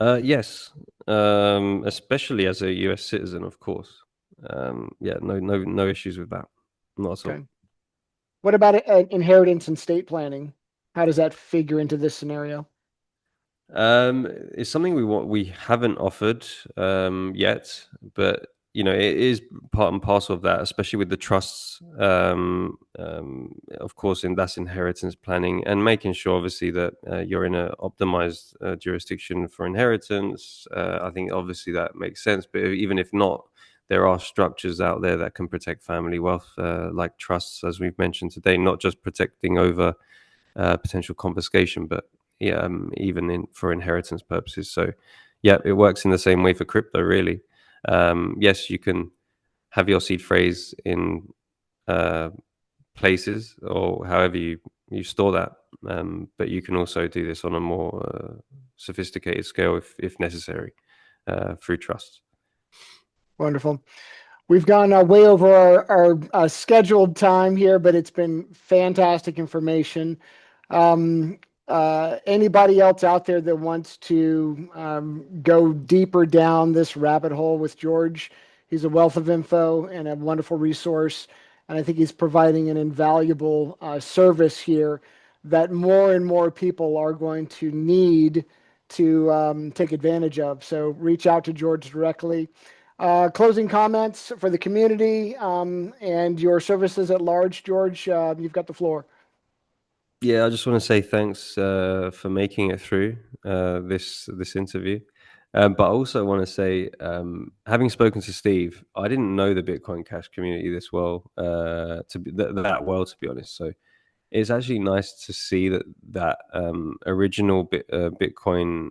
Speaker 2: Yes, especially as a US citizen, of course. Yeah, no issues with that. Not at all.
Speaker 1: Okay. What about inheritance and estate planning? How does that figure into this scenario?
Speaker 2: It's something we haven't offered yet, but you know it is part and parcel of that, especially with the trusts. Of course, in that's inheritance planning and making sure, obviously, that you're in an optimized jurisdiction for inheritance. I think obviously that makes sense, but even if not, there are structures out there that can protect family wealth, like trusts, as we've mentioned today, not just protecting over potential confiscation, but yeah, even in for inheritance purposes. So yeah, it works in the same way for crypto, really. Yes, you can have your seed phrase in uh, places or however you store that, but you can also do this on a more sophisticated scale if necessary through trust.
Speaker 1: Wonderful. We've gone way over our scheduled time here, but it's been fantastic information. Um, Anybody else out there that wants to go deeper down this rabbit hole with George? He's a wealth of info and a wonderful resource. And I think he's providing an invaluable service here that more and more people are going to need to take advantage of. So reach out to George directly. Closing comments for the community and your services at large, George. You've got the floor.
Speaker 2: Yeah, I just want to say thanks for making it through this interview. But I also want to say, having spoken to Steve, I didn't know the Bitcoin Cash community this well, that well, to be honest. So it's actually nice to see that original Bitcoin,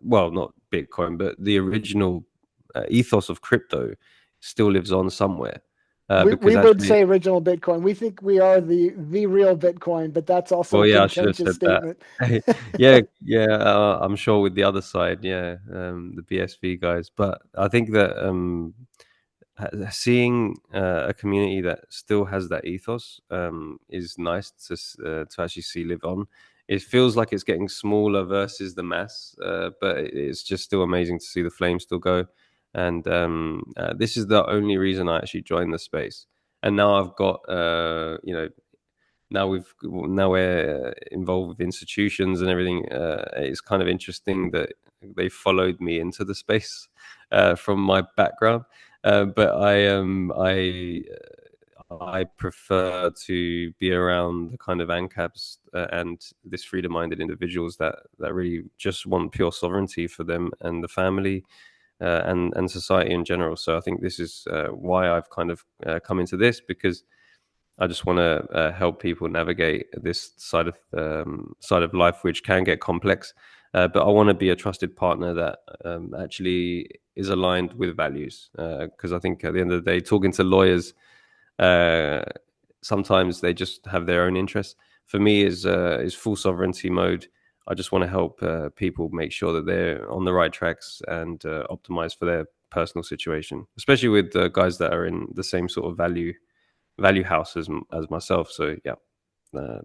Speaker 2: well, not Bitcoin, but the original ethos of crypto still lives on somewhere. Because
Speaker 1: We would
Speaker 2: actually,
Speaker 1: say original Bitcoin. We think we are the real Bitcoin, but that's also
Speaker 2: well,
Speaker 1: a
Speaker 2: yeah, I should have
Speaker 1: contentious
Speaker 2: said that.
Speaker 1: statement.
Speaker 2: Yeah, yeah, I'm sure with the other side, yeah, the BSV guys. But I think that seeing a community that still has that ethos is nice to actually see live on. It feels like it's getting smaller versus the mass, but it's just still amazing to see the flame still go. And this is the only reason I actually joined the space. And now I've got, now we're involved with institutions and everything. It's kind of interesting that they followed me into the space from my background, but I prefer to be around the kind of ANCAPs and this freedom-minded individuals that really just want pure sovereignty for them and the family. And society in general. So I think this is why I've kind of come into this, because I just want to help people navigate this side of life, which can get complex. But I want to be a trusted partner that actually is aligned with values. Because I think at the end of the day, talking to lawyers, uh, sometimes they just have their own interests. For me, is full sovereignty mode. I just want to help people make sure that they're on the right tracks and optimize for their personal situation, especially with guys that are in the same sort of value house as myself. So yeah, uh,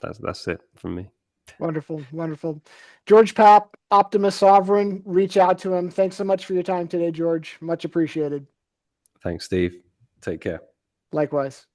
Speaker 2: that's it from me.
Speaker 1: Wonderful, wonderful. George Papp, Optima Sovereign, reach out to him. Thanks so much for your time today, George. Much appreciated.
Speaker 2: Thanks, Steve. Take care.
Speaker 1: Likewise.